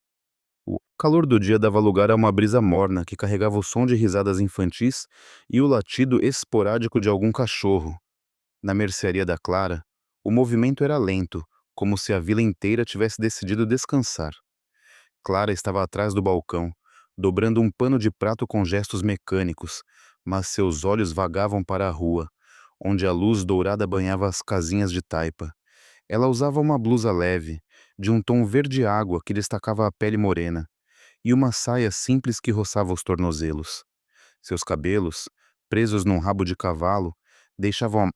O calor do dia dava lugar a uma brisa morna que carregava o som de risadas infantis e o latido esporádico de algum cachorro. Na mercearia da Clara, o movimento era lento, como se a vila inteira tivesse decidido descansar. Clara estava atrás do balcão, dobrando um pano de prato com gestos mecânicos, mas seus olhos vagavam para a rua, onde a luz dourada banhava as casinhas de taipa. Ela usava uma blusa leve, de um tom verde-água que destacava a pele morena, e uma saia simples que roçava os tornozelos. Seus cabelos, presos num rabo de cavalo, deixavam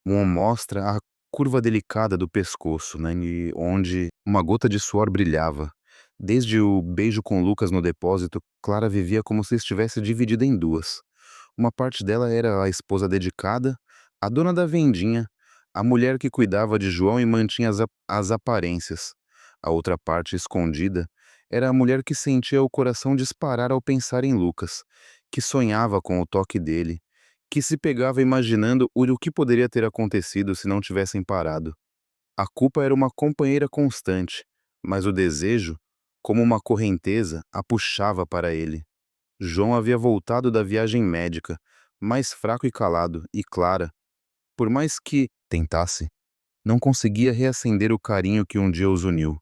uma mostra a curva delicada do pescoço, né, e onde uma gota de suor brilhava. Desde o beijo com Lucas no depósito, Clara vivia como se estivesse dividida em duas. Uma parte dela era a esposa dedicada, a dona da vendinha, a mulher que cuidava de João e mantinha as aparências. A outra parte, escondida, Era a mulher que sentia o coração disparar ao pensar em Lucas, que sonhava com o toque dele, que se pegava imaginando o que poderia ter acontecido se não tivessem parado. A culpa era uma companheira constante, mas o desejo, como uma correnteza, a puxava para ele. João havia voltado da viagem médica, mais fraco e calado, e Clara, por mais que tentasse, não conseguia reacender o carinho que um dia os uniu.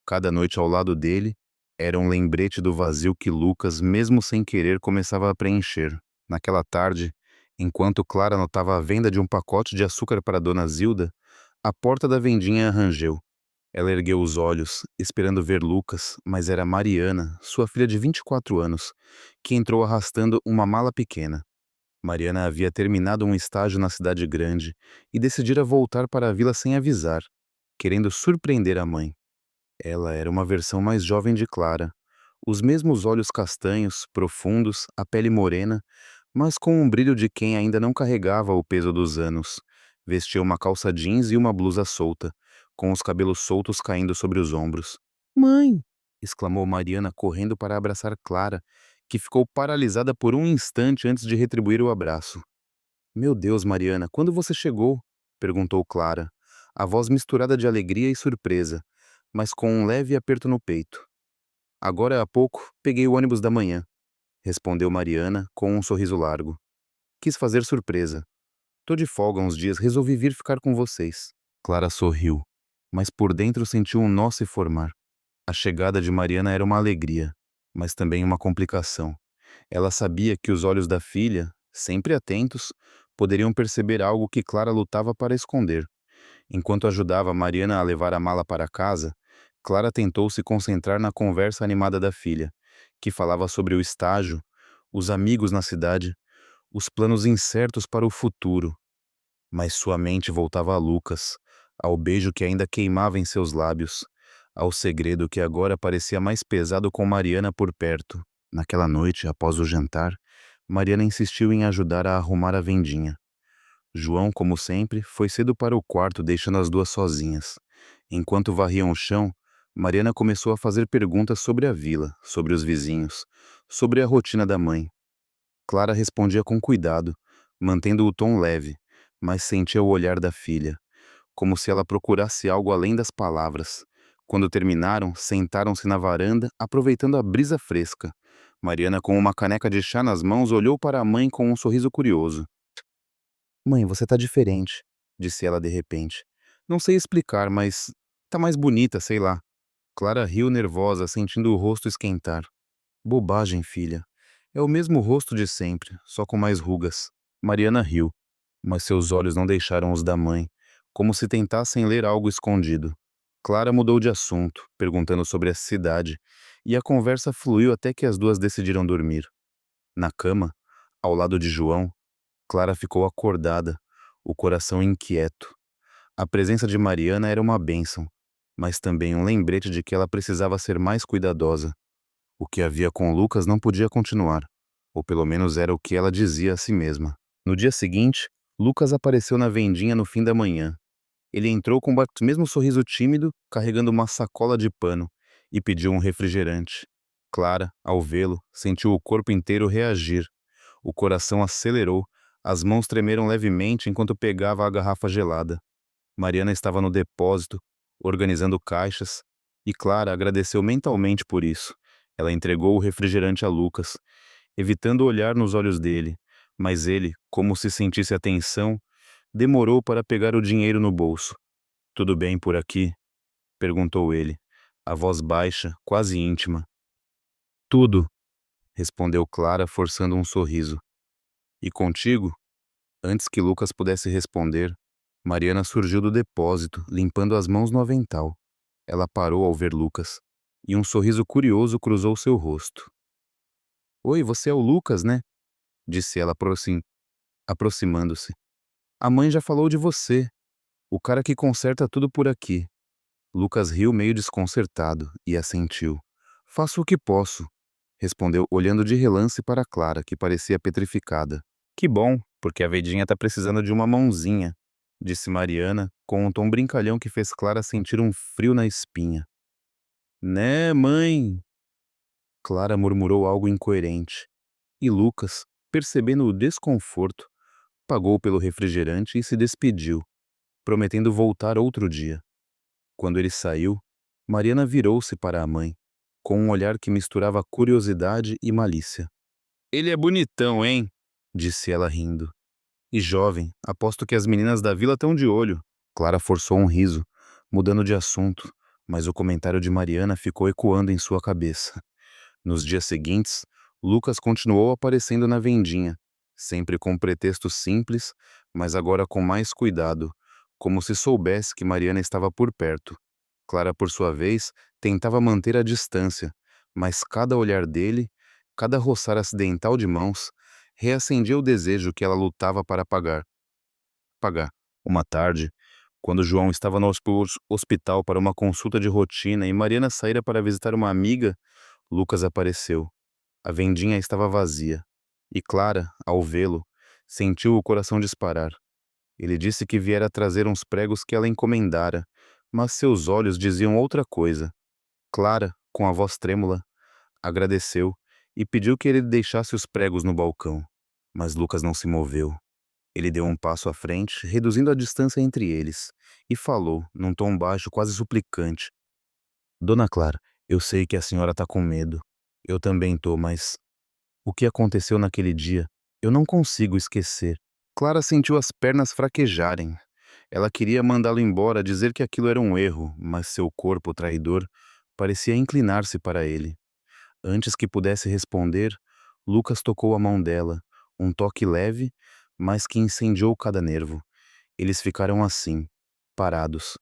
Cada noite ao lado dele era um lembrete do vazio que Lucas, mesmo sem querer, começava a preencher. Naquela tarde, enquanto Clara anotava a venda de um pacote de açúcar para Dona Zilda, a porta da vendinha rangeu. Ela ergueu os olhos, esperando ver Lucas, mas era Mariana, sua filha de 24 anos, que entrou arrastando uma mala pequena. Mariana havia terminado um estágio na cidade grande e decidira voltar para a vila sem avisar, querendo surpreender a mãe. Ela era uma versão mais jovem de Clara, os mesmos olhos castanhos, profundos, a pele morena, mas com um brilho de quem ainda não carregava o peso dos anos. Vestia uma calça jeans e uma blusa solta, com os cabelos soltos caindo sobre os ombros. "Mãe!" exclamou Mariana correndo para abraçar Clara, que ficou paralisada por um instante antes de retribuir o abraço. "Meu Deus, Mariana, quando você chegou?" perguntou Clara, a voz misturada de alegria e surpresa, mas com um leve aperto no peito. "Agora há pouco, peguei o ônibus da manhã", respondeu Mariana com um sorriso largo. "Quis fazer surpresa. Tô de folga há uns dias, resolvi vir ficar com vocês." Clara sorriu, mas por dentro sentiu um nó se formar. A chegada de Mariana era uma alegria, mas também uma complicação. Ela sabia que os olhos da filha, sempre atentos, poderiam perceber algo que Clara lutava para esconder. Enquanto ajudava Mariana a levar a mala para casa, Clara tentou se concentrar na conversa animada da filha, que falava sobre o estágio, os amigos na cidade, os planos incertos para o futuro. Mas sua mente voltava a Lucas, ao beijo que ainda queimava em seus lábios, ao segredo que agora parecia mais pesado com Mariana por perto. Naquela noite, após o jantar, Mariana insistiu em ajudar a arrumar a vendinha. João, como sempre, foi cedo para o quarto, deixando as duas sozinhas. Enquanto varriam o chão, Mariana começou a fazer perguntas sobre a vila, sobre os vizinhos, sobre a rotina da mãe. Clara respondia com cuidado, mantendo o tom leve, mas sentia o olhar da filha, como se ela procurasse algo além das palavras. Quando terminaram, sentaram-se na varanda, aproveitando a brisa fresca. Mariana, com uma caneca de chá nas mãos, olhou para a mãe com um sorriso curioso. "Mãe, você tá diferente", disse ela de repente. "Não sei explicar, mas tá mais bonita, sei lá." Clara riu nervosa, sentindo o rosto esquentar. "Bobagem, filha. É o mesmo rosto de sempre, só com mais rugas." Mariana riu, mas seus olhos não deixaram os da mãe, como se tentassem ler algo escondido. Clara mudou de assunto, perguntando sobre a cidade, e a conversa fluiu até que as duas decidiram dormir. Na cama, ao lado de João, Clara ficou acordada, o coração inquieto. A presença de Mariana era uma bênção, mas também um lembrete de que ela precisava ser mais cuidadosa. O que havia com Lucas não podia continuar, ou pelo menos era o que ela dizia a si mesma. No dia seguinte, Lucas apareceu na vendinha no fim da manhã. Ele entrou com o mesmo sorriso tímido, carregando uma sacola de pano, e pediu um refrigerante. Clara, ao vê-lo, sentiu o corpo inteiro reagir. O coração acelerou, as mãos tremeram levemente enquanto pegava a garrafa gelada. Mariana estava no depósito, organizando caixas, e Clara agradeceu mentalmente por isso. Ela entregou o refrigerante a Lucas, evitando olhar nos olhos dele, mas ele, como se sentisse a tensão, demorou para pegar o dinheiro no bolso. "Tudo bem por aqui?" perguntou ele, a voz baixa, quase íntima. "Tudo", respondeu Clara, forçando um sorriso. "E contigo?" Antes que Lucas pudesse responder, Mariana surgiu do depósito, limpando as mãos no avental. Ela parou ao ver Lucas, e um sorriso curioso cruzou seu rosto. "Oi, você é o Lucas, né?" disse ela aproximando-se. "A mãe já falou de você, o cara que conserta tudo por aqui." Lucas riu meio desconcertado e assentiu. "Faço o que posso", respondeu olhando de relance para Clara, que parecia petrificada. "Que bom, porque a Vedinha tá precisando de uma mãozinha", disse Mariana, com um tom brincalhão que fez Clara sentir um frio na espinha. "Né, mãe?" Clara murmurou algo incoerente, e Lucas, percebendo o desconforto, pagou pelo refrigerante e se despediu, prometendo voltar outro dia. Quando ele saiu, Mariana virou-se para a mãe, com um olhar que misturava curiosidade e malícia. "Ele é bonitão, hein?" disse ela rindo. "E jovem, aposto que as meninas da vila estão de olho." Clara forçou um riso, mudando de assunto, mas o comentário de Mariana ficou ecoando em sua cabeça. Nos dias seguintes, Lucas continuou aparecendo na vendinha, sempre com um pretexto simples, mas agora com mais cuidado, como se soubesse que Mariana estava por perto. Clara, por sua vez, tentava manter a distância, mas cada olhar dele, cada roçar acidental de mãos, reacendia o desejo que ela lutava para apagar. Uma tarde, quando João estava no hospital para uma consulta de rotina e Mariana saíra para visitar uma amiga, Lucas apareceu. A vendinha estava vazia, e Clara, ao vê-lo, sentiu o coração disparar. Ele disse que viera trazer uns pregos que ela encomendara, mas seus olhos diziam outra coisa. Clara, com a voz trêmula, agradeceu e pediu que ele deixasse os pregos no balcão. Mas Lucas não se moveu. Ele deu um passo à frente, reduzindo a distância entre eles, e falou, num tom baixo, quase suplicante: "Dona Clara, eu sei que a senhora está com medo. Eu também tô, mas o que aconteceu naquele dia, eu não consigo esquecer." Clara sentiu as pernas fraquejarem. Ela queria mandá-lo embora, dizer que aquilo era um erro, mas seu corpo traidor parecia inclinar-se para ele. Antes que pudesse responder, Lucas tocou a mão dela, um toque leve, mas que incendiou cada nervo. Eles ficaram assim, parados,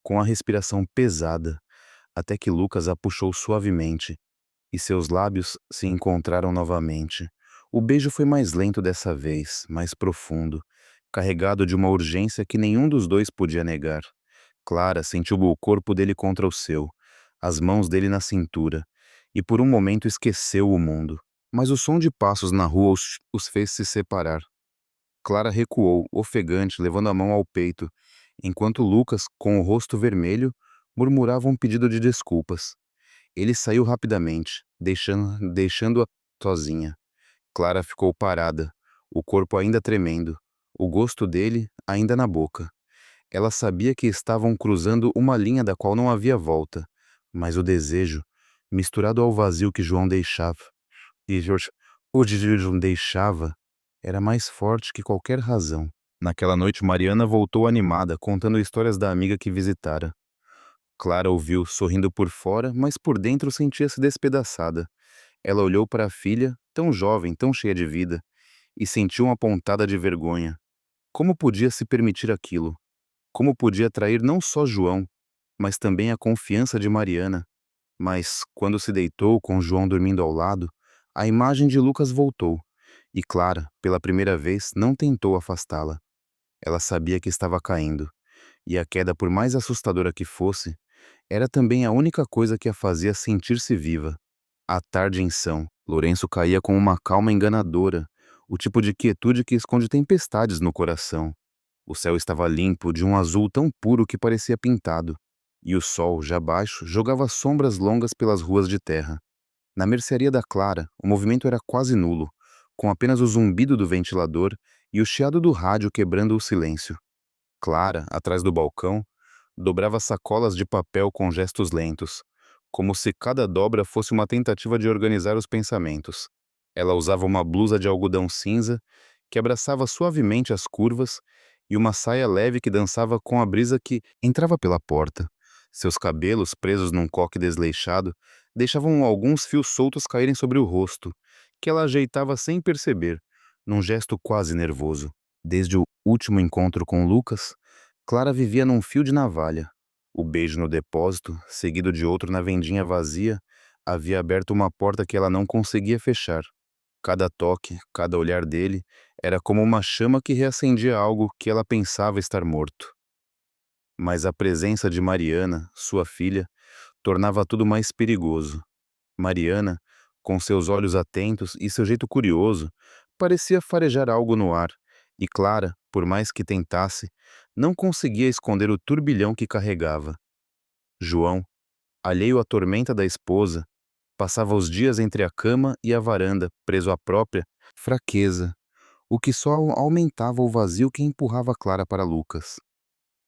com a respiração pesada, até que Lucas a puxou suavemente, e seus lábios se encontraram novamente. O beijo foi mais lento dessa vez, mais profundo, carregado de uma urgência que nenhum dos dois podia negar. Clara sentiu o corpo dele contra o seu, as mãos dele na cintura, e por um momento esqueceu o mundo. Mas o som de passos na rua os fez se separar. Clara recuou, ofegante, levando a mão ao peito, enquanto Lucas, com o rosto vermelho, murmurava um pedido de desculpas. Ele saiu rapidamente, deixando-a sozinha. Clara ficou parada, o corpo ainda tremendo, o gosto dele ainda na boca. Ela sabia que estavam cruzando uma linha da qual não havia volta, mas o desejo, misturado ao vazio que João deixava, era mais forte que qualquer razão. Naquela noite, Mariana voltou animada, contando histórias da amiga que visitara. Clara ouviu, sorrindo por fora, mas por dentro sentia-se despedaçada. Ela olhou para a filha, tão jovem, tão cheia de vida, e sentiu uma pontada de vergonha. Como podia se permitir aquilo? Como podia trair não só João, mas também a confiança de Mariana? Mas, quando se deitou com João dormindo ao lado, a imagem de Lucas voltou, e Clara, pela primeira vez, não tentou afastá-la. Ela sabia que estava caindo, e a queda, por mais assustadora que fosse, era também a única coisa que a fazia sentir-se viva. À tarde em São Lourenço caía com uma calma enganadora, o tipo de quietude que esconde tempestades no coração. O céu estava limpo, de um azul tão puro que parecia pintado, e o sol, já baixo, jogava sombras longas pelas ruas de terra. Na mercearia da Clara, o movimento era quase nulo, com apenas o zumbido do ventilador e o chiado do rádio quebrando o silêncio. Clara, atrás do balcão, dobrava sacolas de papel com gestos lentos, como se cada dobra fosse uma tentativa de organizar os pensamentos. Ela usava uma blusa de algodão cinza, que abraçava suavemente as curvas, e uma saia leve que dançava com a brisa que entrava pela porta. Seus cabelos, presos num coque desleixado, deixavam alguns fios soltos caírem sobre o rosto, que ela ajeitava sem perceber, num gesto quase nervoso. Desde o último encontro com Lucas, Clara vivia num fio de navalha. O beijo no depósito, seguido de outro na vendinha vazia, havia aberto uma porta que ela não conseguia fechar. Cada toque, cada olhar dele, era como uma chama que reacendia algo que ela pensava estar morto. Mas a presença de Mariana, sua filha, tornava tudo mais perigoso. Mariana, com seus olhos atentos e seu jeito curioso, parecia farejar algo no ar, e Clara, por mais que tentasse, não conseguia esconder o turbilhão que carregava. João, alheio à tormenta da esposa, Passava os dias entre a cama e a varanda, preso à própria fraqueza, o que só aumentava o vazio que empurrava Clara para Lucas.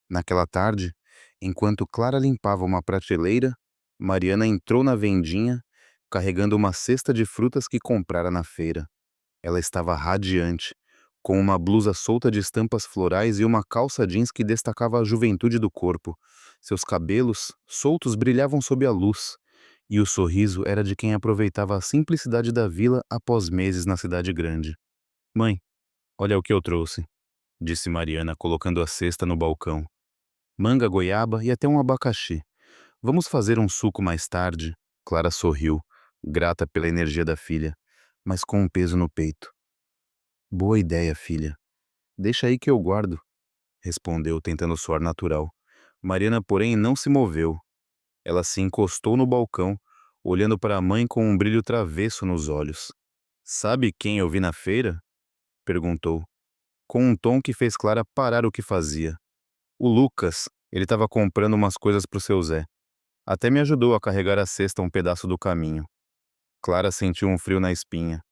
Naquela tarde, enquanto Clara limpava uma prateleira, Mariana entrou na vendinha, carregando uma cesta de frutas que comprara na feira. Ela estava radiante, com uma blusa solta de estampas florais e uma calça jeans que destacava a juventude do corpo. Seus cabelos, soltos, brilhavam sob a luz, e o sorriso era de quem aproveitava a simplicidade da vila após meses na cidade grande. "Mãe, olha o que eu trouxe", disse Mariana, colocando a cesta no balcão. "Manga, goiaba e até um abacaxi. Vamos fazer um suco mais tarde." Clara sorriu, grata pela energia da filha, mas com um peso no peito. "Boa ideia, filha. Deixa aí que eu guardo", respondeu, tentando soar natural. Mariana, porém, não se moveu. Ela se encostou no balcão, olhando para a mãe com um brilho travesso nos olhos. "Sabe quem eu vi na feira?" perguntou, com um tom que fez Clara parar o que fazia. "O Lucas. Ele estava comprando umas coisas pro seu Zé. Até me ajudou a carregar a cesta um pedaço do caminho." Clara sentiu um frio na espinha,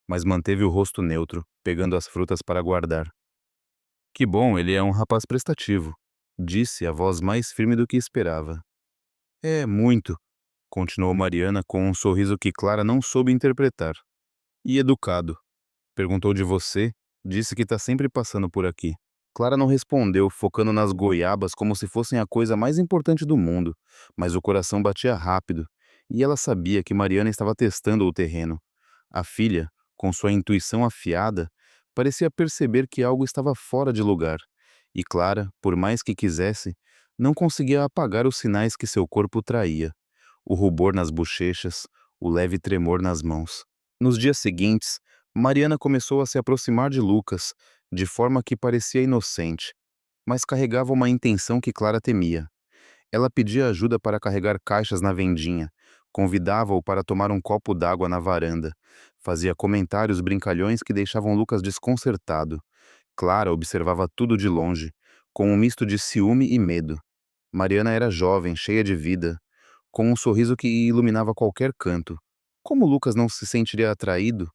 mas manteve o rosto neutro, pegando as frutas para guardar. "Que bom, ele é um rapaz prestativo", disse, a voz mais firme do que esperava. "É, muito", continuou Mariana com um sorriso que Clara não soube interpretar. "E educado. Perguntou de você, disse que está sempre passando por aqui." Clara não respondeu, focando nas goiabas como se fossem a coisa mais importante do mundo, mas o coração batia rápido, e ela sabia que Mariana estava testando o terreno. A filha, com sua intuição afiada, parecia perceber que algo estava fora de lugar, e Clara, por mais que quisesse, não conseguia apagar os sinais que seu corpo traía: o rubor nas bochechas, o leve tremor nas mãos. Nos dias seguintes, Mariana começou a se aproximar de Lucas, de forma que parecia inocente, mas carregava uma intenção que Clara temia. Ela pedia ajuda para carregar caixas na vendinha, convidava-o para tomar um copo d'água na varanda, fazia comentários brincalhões que deixavam Lucas desconcertado. Clara observava tudo de longe, com um misto de ciúme e medo. Mariana era jovem, cheia de vida, com um sorriso que iluminava qualquer canto. Como Lucas não se sentiria atraído?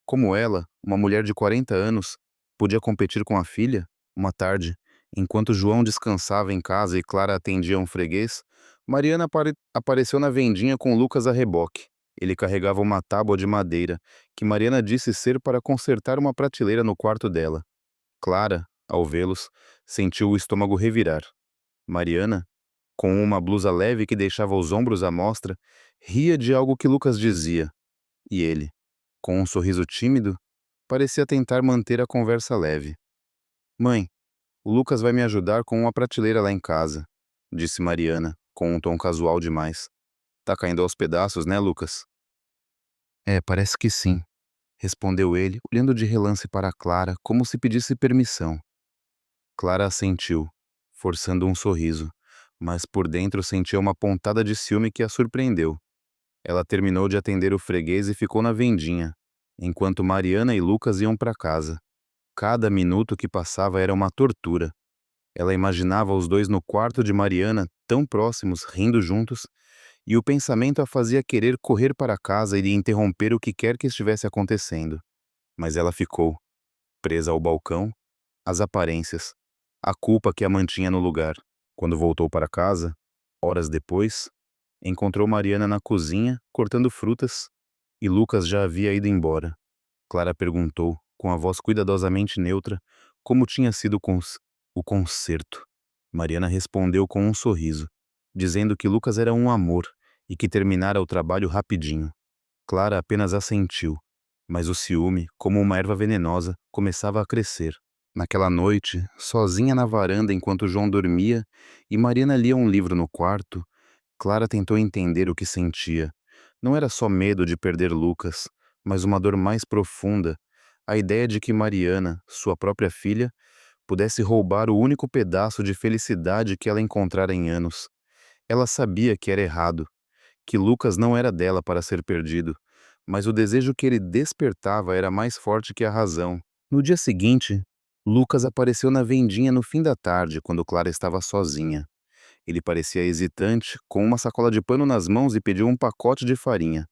Como ela, uma mulher de 40 anos, podia competir com a filha? Uma tarde, enquanto João descansava em casa e Clara atendia um freguês, Mariana apareceu na vendinha com Lucas a reboque. Ele carregava uma tábua de madeira, que Mariana disse ser para consertar uma prateleira no quarto dela. Clara, ao vê-los, sentiu o estômago revirar. Mariana, com uma blusa leve que deixava os ombros à mostra, ria de algo que Lucas dizia. E ele, com um sorriso tímido, parecia tentar manter a conversa leve. "Mãe, o Lucas vai me ajudar com uma prateleira lá em casa", disse Mariana, com um tom casual demais. "Tá caindo aos pedaços, né, Lucas?" "É, parece que sim", respondeu ele, olhando de relance para Clara, como se pedisse permissão. Clara assentiu, forçando um sorriso, mas por dentro sentia uma pontada de ciúme que a surpreendeu. Ela terminou de atender o freguês e ficou na vendinha, enquanto Mariana e Lucas iam para casa. Cada minuto que passava era uma tortura. Ela imaginava os dois no quarto de Mariana, tão próximos, rindo juntos, e o pensamento a fazia querer correr para casa e interromper o que quer que estivesse acontecendo. Mas ela ficou, presa ao balcão, às aparências, a culpa que a mantinha no lugar. Quando voltou para casa, horas depois, encontrou Mariana na cozinha, cortando frutas, e Lucas já havia ido embora. Clara perguntou, com a voz cuidadosamente neutra, como tinha sido o concerto. Mariana respondeu com um sorriso, dizendo que Lucas era um amor e que terminara o trabalho rapidinho. Clara apenas assentiu, mas o ciúme, como uma erva venenosa, começava a crescer. Naquela noite, sozinha na varanda enquanto João dormia e Mariana lia um livro no quarto, Clara tentou entender o que sentia. Não era só medo de perder Lucas, mas uma dor mais profunda, a ideia de que Mariana, sua própria filha, pudesse roubar o único pedaço de felicidade que ela encontrara em anos. Ela sabia que era errado, que Lucas não era dela para ser perdido, mas o desejo que ele despertava era mais forte que a razão. No dia seguinte, Lucas apareceu na vendinha no fim da tarde, quando Clara estava sozinha. Ele parecia hesitante, com uma sacola de pano nas mãos e pediu um pacote de farinha.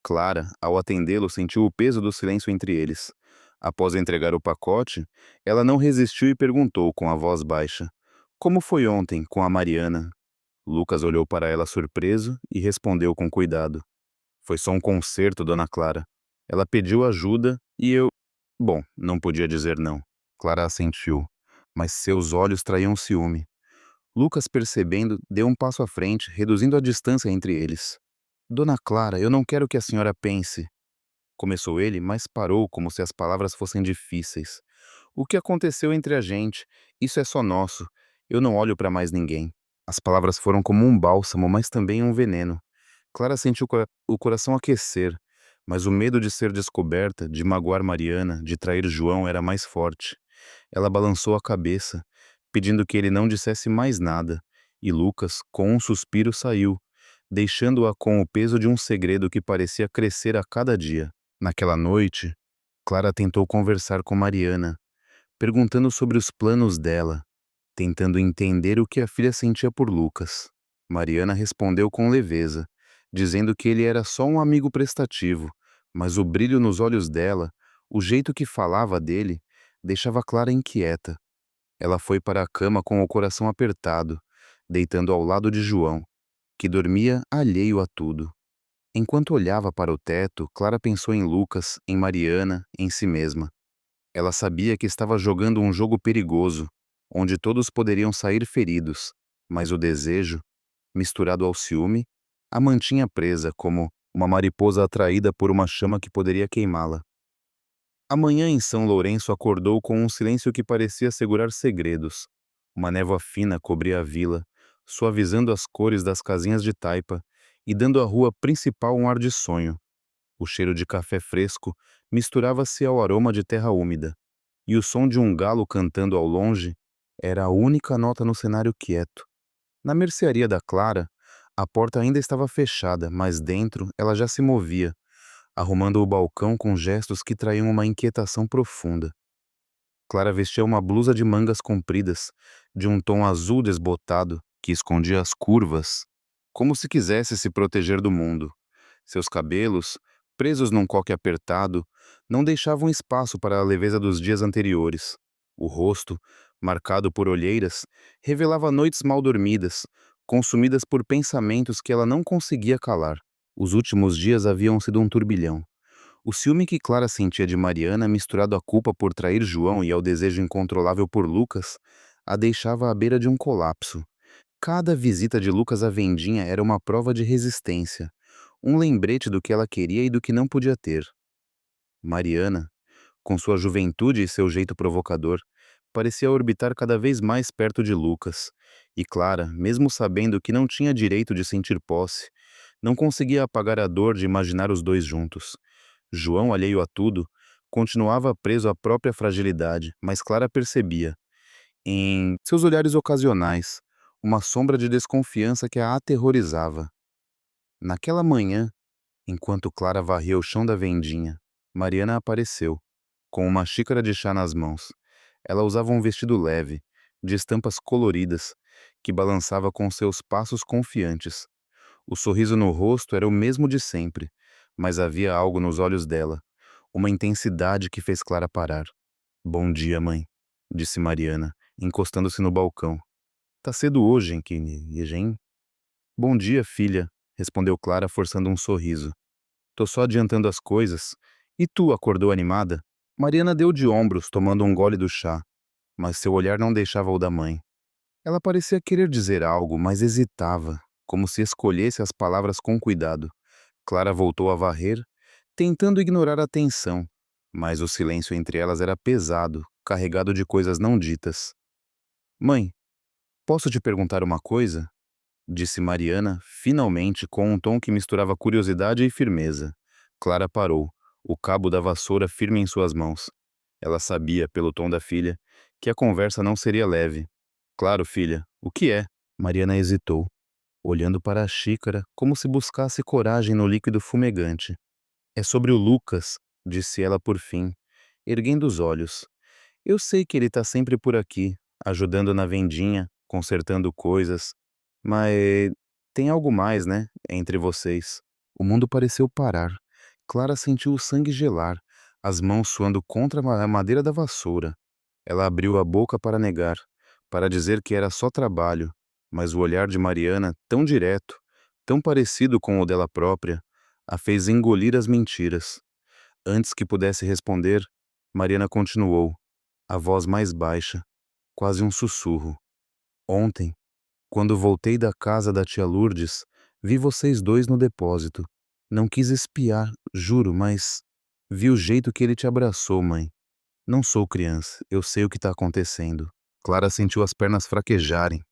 Clara, ao atendê-lo, sentiu o peso do silêncio entre eles. Após entregar o pacote, ela não resistiu e perguntou com a voz baixa: Como foi ontem com a Mariana? Lucas olhou para ela surpreso e respondeu com cuidado: Foi só um concerto, dona Clara. Ela pediu ajuda e eu. Bom, não podia dizer não. Clara assentiu, mas seus olhos traíam ciúme. Lucas, percebendo, deu um passo à frente, reduzindo a distância entre eles. Dona Clara, eu não quero que a senhora pense. Começou ele, mas parou como se as palavras fossem difíceis. O que aconteceu entre a gente? Isso é só nosso. Eu não olho para mais ninguém. As palavras foram como um bálsamo, mas também um veneno. Clara sentiu o coração aquecer, mas o medo de ser descoberta, de magoar Mariana, de trair João era mais forte. Ela balançou a cabeça, pedindo que ele não dissesse mais nada, e Lucas, com um suspiro, saiu, deixando-a com o peso de um segredo que parecia crescer a cada dia. Naquela noite, Clara tentou conversar com Mariana, perguntando sobre os planos dela, tentando entender o que a filha sentia por Lucas. Mariana respondeu com leveza, dizendo que ele era só um amigo prestativo, mas o brilho nos olhos dela, o jeito que falava dele, deixava Clara inquieta. Ela foi para a cama com o coração apertado, deitando ao lado de João, que dormia alheio a tudo. Enquanto olhava para o teto, Clara pensou em Lucas, em Mariana, em si mesma. Ela sabia que estava jogando um jogo perigoso, onde todos poderiam sair feridos, mas o desejo, misturado ao ciúme, a mantinha presa como uma mariposa atraída por uma chama que poderia queimá-la. A manhã em São Lourenço acordou com um silêncio que parecia segurar segredos. Uma névoa fina cobria a vila, suavizando as cores das casinhas de taipa e dando à rua principal um ar de sonho. O cheiro de café fresco misturava-se ao aroma de terra úmida, e o som de um galo cantando ao longe era a única nota no cenário quieto. Na mercearia da Clara, a porta ainda estava fechada, mas dentro ela já se movia, arrumando o balcão com gestos que traíam uma inquietação profunda. Clara vestia uma blusa de mangas compridas, de um tom azul desbotado, que escondia as curvas, como se quisesse se proteger do mundo. Seus cabelos, presos num coque apertado, não deixavam espaço para a leveza dos dias anteriores. O rosto, marcado por olheiras, revelava noites mal dormidas, consumidas por pensamentos que ela não conseguia calar. Os últimos dias haviam sido um turbilhão. O ciúme que Clara sentia de Mariana, misturado à culpa por trair João e ao desejo incontrolável por Lucas, a deixava à beira de um colapso. Cada visita de Lucas à vendinha era uma prova de resistência, um lembrete do que ela queria e do que não podia ter. Mariana, com sua juventude e seu jeito provocador, parecia orbitar cada vez mais perto de Lucas, e Clara, mesmo sabendo que não tinha direito de sentir posse, não conseguia apagar a dor de imaginar os dois juntos. João, alheio a tudo, continuava preso à própria fragilidade, mas Clara percebia, em seus olhares ocasionais, uma sombra de desconfiança que a aterrorizava. Naquela manhã, enquanto Clara varria o chão da vendinha, Mariana apareceu, com uma xícara de chá nas mãos. Ela usava um vestido leve, de estampas coloridas, que balançava com seus passos confiantes. O sorriso no rosto era o mesmo de sempre, mas havia algo nos olhos dela, uma intensidade que fez Clara parar. Bom dia, mãe, disse Mariana, encostando-se no balcão. Tá cedo hoje, hein, hein? Bom dia, filha, respondeu Clara, forçando um sorriso. Tô só adiantando as coisas. E tu, acordou animada? Mariana deu de ombros, tomando um gole do chá, mas seu olhar não deixava o da mãe. Ela parecia querer dizer algo, mas hesitava, como se escolhesse as palavras com cuidado. Clara voltou a varrer, tentando ignorar a tensão, mas o silêncio entre elas era pesado, carregado de coisas não ditas. Mãe, posso te perguntar uma coisa? Disse Mariana, finalmente, com um tom que misturava curiosidade e firmeza. Clara parou, o cabo da vassoura firme em suas mãos. Ela sabia, pelo tom da filha, que a conversa não seria leve. Claro, filha, o que é? Mariana hesitou, olhando para a xícara como se buscasse coragem no líquido fumegante. É sobre o Lucas, disse ela por fim, erguendo os olhos. Eu sei que ele tá sempre por aqui, ajudando na vendinha, consertando coisas, mas tem algo mais, né, entre vocês. O mundo pareceu parar. Clara sentiu o sangue gelar, as mãos suando contra a madeira da vassoura. Ela abriu a boca para negar, para dizer que era só trabalho, mas o olhar de Mariana, tão direto, tão parecido com o dela própria, a fez engolir as mentiras. Antes que pudesse responder, Mariana continuou, a voz mais baixa, quase um sussurro. Ontem, quando voltei da casa da tia Lourdes, vi vocês dois no depósito. Não quis espiar, juro, mas vi o jeito que ele te abraçou, mãe. Não sou criança, eu sei o que está acontecendo. Clara sentiu as pernas fraquejarem.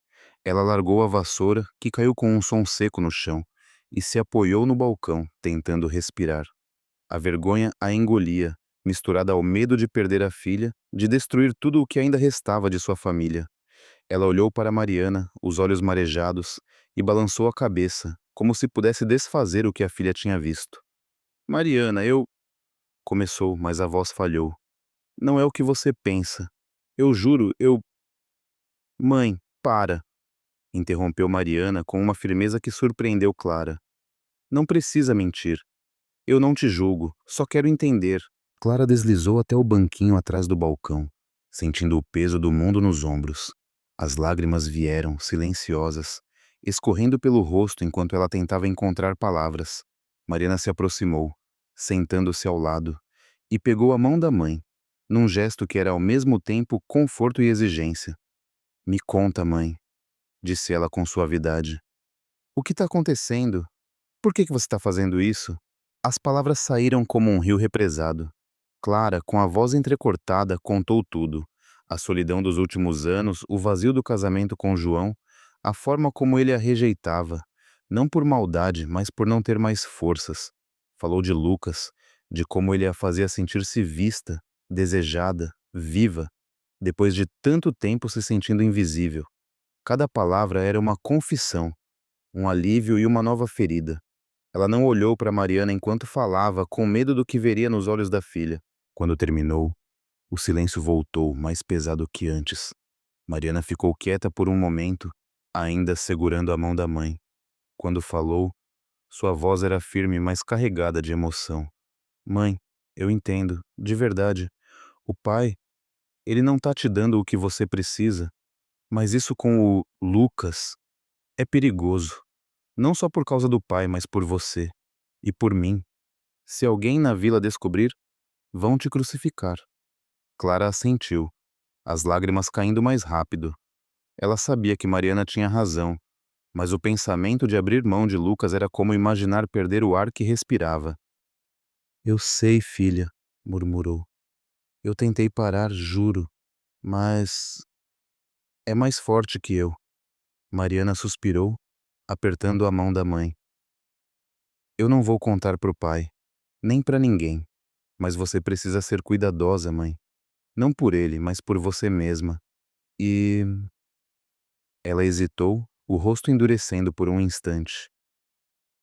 Ela largou a vassoura, que caiu com um som seco no chão, e se apoiou no balcão, tentando respirar. A vergonha a engolia, misturada ao medo de perder a filha, de destruir tudo o que ainda restava de sua família. Ela olhou para Mariana, os olhos marejados, e balançou a cabeça, como se pudesse desfazer o que a filha tinha visto. Mariana, eu... Começou, mas a voz falhou. Não é o que você pensa. Eu juro, eu... Mãe, para! Interrompeu Mariana com uma firmeza que surpreendeu Clara. Não precisa mentir. Eu não te julgo, só quero entender. Clara deslizou até o banquinho atrás do balcão, sentindo o peso do mundo nos ombros. As lágrimas vieram, silenciosas, escorrendo pelo rosto enquanto ela tentava encontrar palavras. Mariana se aproximou, sentando-se ao lado, e pegou a mão da mãe, num gesto que era ao mesmo tempo conforto e exigência. Me conta, mãe, disse ela com suavidade. O que está acontecendo? Por que você está fazendo isso? As palavras saíram como um rio represado. Clara, com a voz entrecortada, contou tudo. A solidão dos últimos anos, o vazio do casamento com João, a forma como ele a rejeitava, não por maldade, mas por não ter mais forças. Falou de Lucas, de como ele a fazia sentir-se vista, desejada, viva, depois de tanto tempo se sentindo invisível. Cada palavra era uma confissão, um alívio e uma nova ferida. Ela não olhou para Mariana enquanto falava, com medo do que veria nos olhos da filha. Quando terminou, o silêncio voltou, mais pesado que antes. Mariana ficou quieta por um momento, ainda segurando a mão da mãe. Quando falou, sua voz era firme, mas carregada de emoção. Mãe, eu entendo, de verdade. O pai, ele não tá te dando o que você precisa, mas isso com o Lucas é perigoso. Não só por causa do pai, mas por você. E por mim. Se alguém na vila descobrir, vão te crucificar. Clara assentiu, as lágrimas caindo mais rápido. Ela sabia que Mariana tinha razão, mas o pensamento de abrir mão de Lucas era como imaginar perder o ar que respirava. Eu sei, filha, murmurou. Eu tentei parar, juro, mas é mais forte que eu. Mariana suspirou, apertando a mão da mãe. Eu não vou contar pro pai, nem pra ninguém, mas você precisa ser cuidadosa, mãe. Não por ele, mas por você mesma. E... Ela hesitou, o rosto endurecendo por um instante.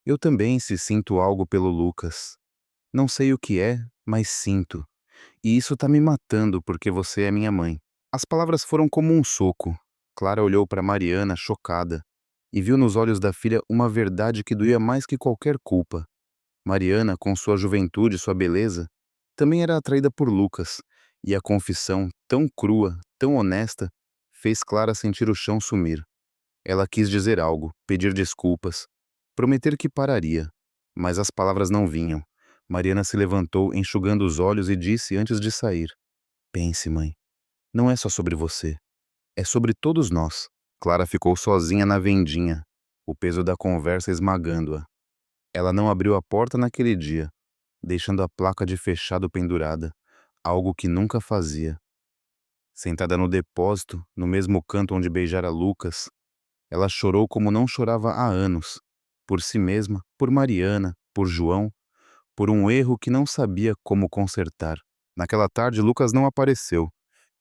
Eu também se sinto algo pelo Lucas. Não sei o que é, mas sinto. E isso tá me matando porque você é minha mãe. As palavras foram como um soco. Clara olhou para Mariana, chocada, e viu nos olhos da filha uma verdade que doía mais que qualquer culpa. Mariana, com sua juventude e sua beleza, também era atraída por Lucas, e a confissão, tão crua, tão honesta, fez Clara sentir o chão sumir. Ela quis dizer algo, pedir desculpas, prometer que pararia, mas as palavras não vinham. Mariana se levantou, enxugando os olhos, e disse antes de sair: Pense, mãe, não é só sobre você, é sobre todos nós. Clara ficou sozinha na vendinha, o peso da conversa esmagando-a. Ela não abriu a porta naquele dia, deixando a placa de fechado pendurada, algo que nunca fazia. Sentada no depósito, no mesmo canto onde beijara Lucas, ela chorou como não chorava há anos, por si mesma, por Mariana, por João, por um erro que não sabia como consertar. Naquela tarde, Lucas não apareceu.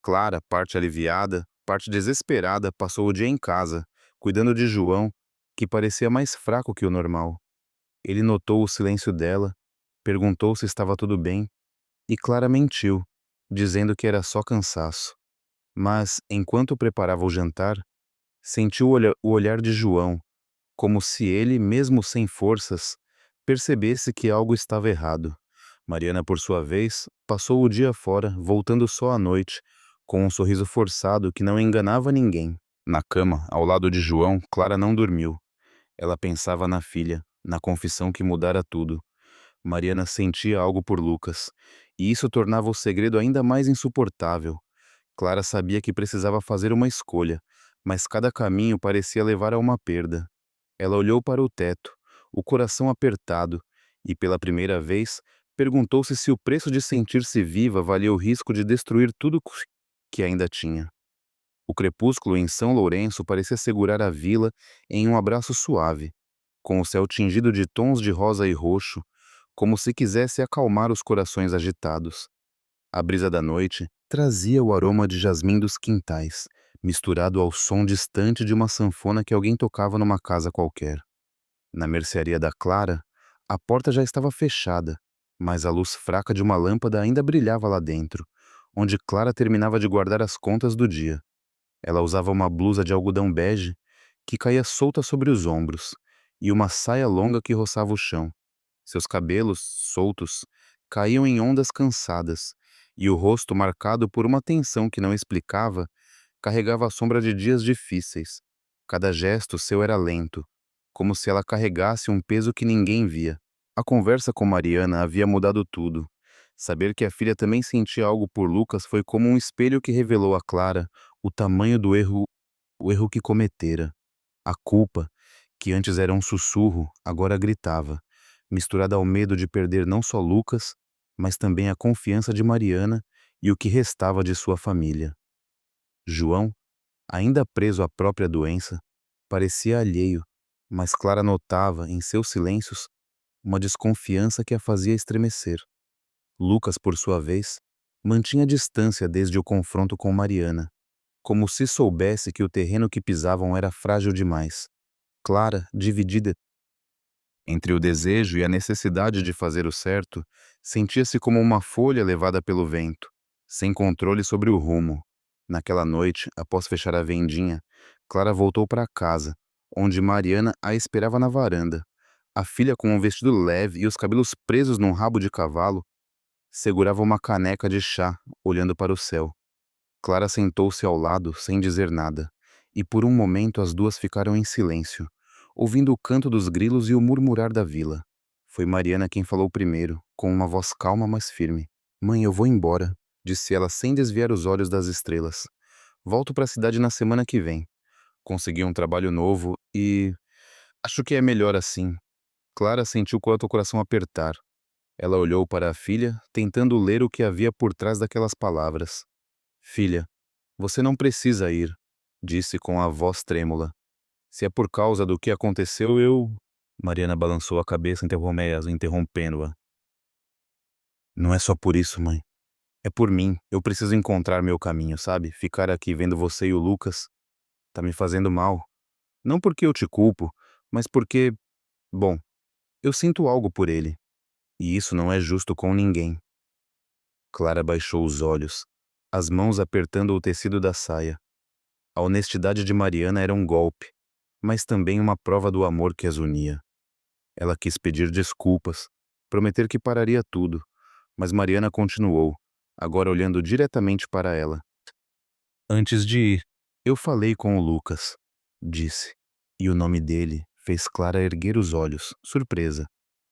Clara, parte aliviada, parte desesperada, passou o dia em casa, cuidando de João, que parecia mais fraco que o normal. Ele notou o silêncio dela, perguntou se estava tudo bem, e Clara mentiu, dizendo que era só cansaço. Mas, enquanto preparava o jantar, sentiu o olhar de João, como se ele, mesmo sem forças, percebesse que algo estava errado. Mariana, por sua vez, passou o dia fora, voltando só à noite, com um sorriso forçado que não enganava ninguém. Na cama, ao lado de João, Clara não dormiu. Ela pensava na filha, na confissão que mudara tudo. Mariana sentia algo por Lucas, e isso tornava o segredo ainda mais insuportável. Clara sabia que precisava fazer uma escolha, mas cada caminho parecia levar a uma perda. Ela olhou para o teto, o coração apertado, e pela primeira vez perguntou-se se o preço de sentir-se viva valia o risco de destruir tudo que ainda tinha. O crepúsculo em São Lourenço parecia segurar a vila em um abraço suave, com o céu tingido de tons de rosa e roxo, como se quisesse acalmar os corações agitados. A brisa da noite trazia o aroma de jasmim dos quintais, misturado ao som distante de uma sanfona que alguém tocava numa casa qualquer. Na mercearia da Clara, a porta já estava fechada, mas a luz fraca de uma lâmpada ainda brilhava lá dentro, onde Clara terminava de guardar as contas do dia. Ela usava uma blusa de algodão bege que caía solta sobre os ombros e uma saia longa que roçava o chão. Seus cabelos, soltos, caíam em ondas cansadas, e o rosto, marcado por uma tensão que não explicava, carregava a sombra de dias difíceis. Cada gesto seu era lento, como se ela carregasse um peso que ninguém via. A conversa com Mariana havia mudado tudo. Saber que a filha também sentia algo por Lucas foi como um espelho que revelou a Clara o tamanho do erro, o erro que cometera. A culpa, que antes era um sussurro, agora gritava, misturada ao medo de perder não só Lucas, mas também a confiança de Mariana e o que restava de sua família. João, ainda preso à própria doença, parecia alheio, mas Clara notava, em seus silêncios, uma desconfiança que a fazia estremecer. Lucas, por sua vez, mantinha distância desde o confronto com Mariana, como se soubesse que o terreno que pisavam era frágil demais. Clara, dividida entre o desejo e a necessidade de fazer o certo, sentia-se como uma folha levada pelo vento, sem controle sobre o rumo. Naquela noite, após fechar a vendinha, Clara voltou para casa, onde Mariana a esperava na varanda. A filha, com um vestido leve e os cabelos presos num rabo de cavalo, segurava uma caneca de chá, olhando para o céu. Clara sentou-se ao lado, sem dizer nada, e por um momento as duas ficaram em silêncio, ouvindo o canto dos grilos e o murmurar da vila. Foi Mariana quem falou primeiro, com uma voz calma, mas firme. "Mãe, eu vou embora", disse ela sem desviar os olhos das estrelas. "Volto para a cidade na semana que vem. Consegui um trabalho novo e acho que é melhor assim." Clara sentiu quanto o coração apertar. Ela olhou para a filha, tentando ler o que havia por trás daquelas palavras. "Filha, você não precisa ir", disse com a voz trêmula. "Se é por causa do que aconteceu, eu..." Mariana balançou a cabeça, interrompendo-a. "Não é só por isso, mãe. É por mim. Eu preciso encontrar meu caminho, sabe? Ficar aqui vendo você e o Lucas tá me fazendo mal. Não porque eu te culpo, mas porque, bom, eu sinto algo por ele. E isso não é justo com ninguém." Clara baixou os olhos, as mãos apertando o tecido da saia. A honestidade de Mariana era um golpe, mas também uma prova do amor que as unia. Ela quis pedir desculpas, prometer que pararia tudo, mas Mariana continuou, agora olhando diretamente para ela. "Antes de ir, eu falei com o Lucas", disse, e o nome dele fez Clara erguer os olhos, surpresa.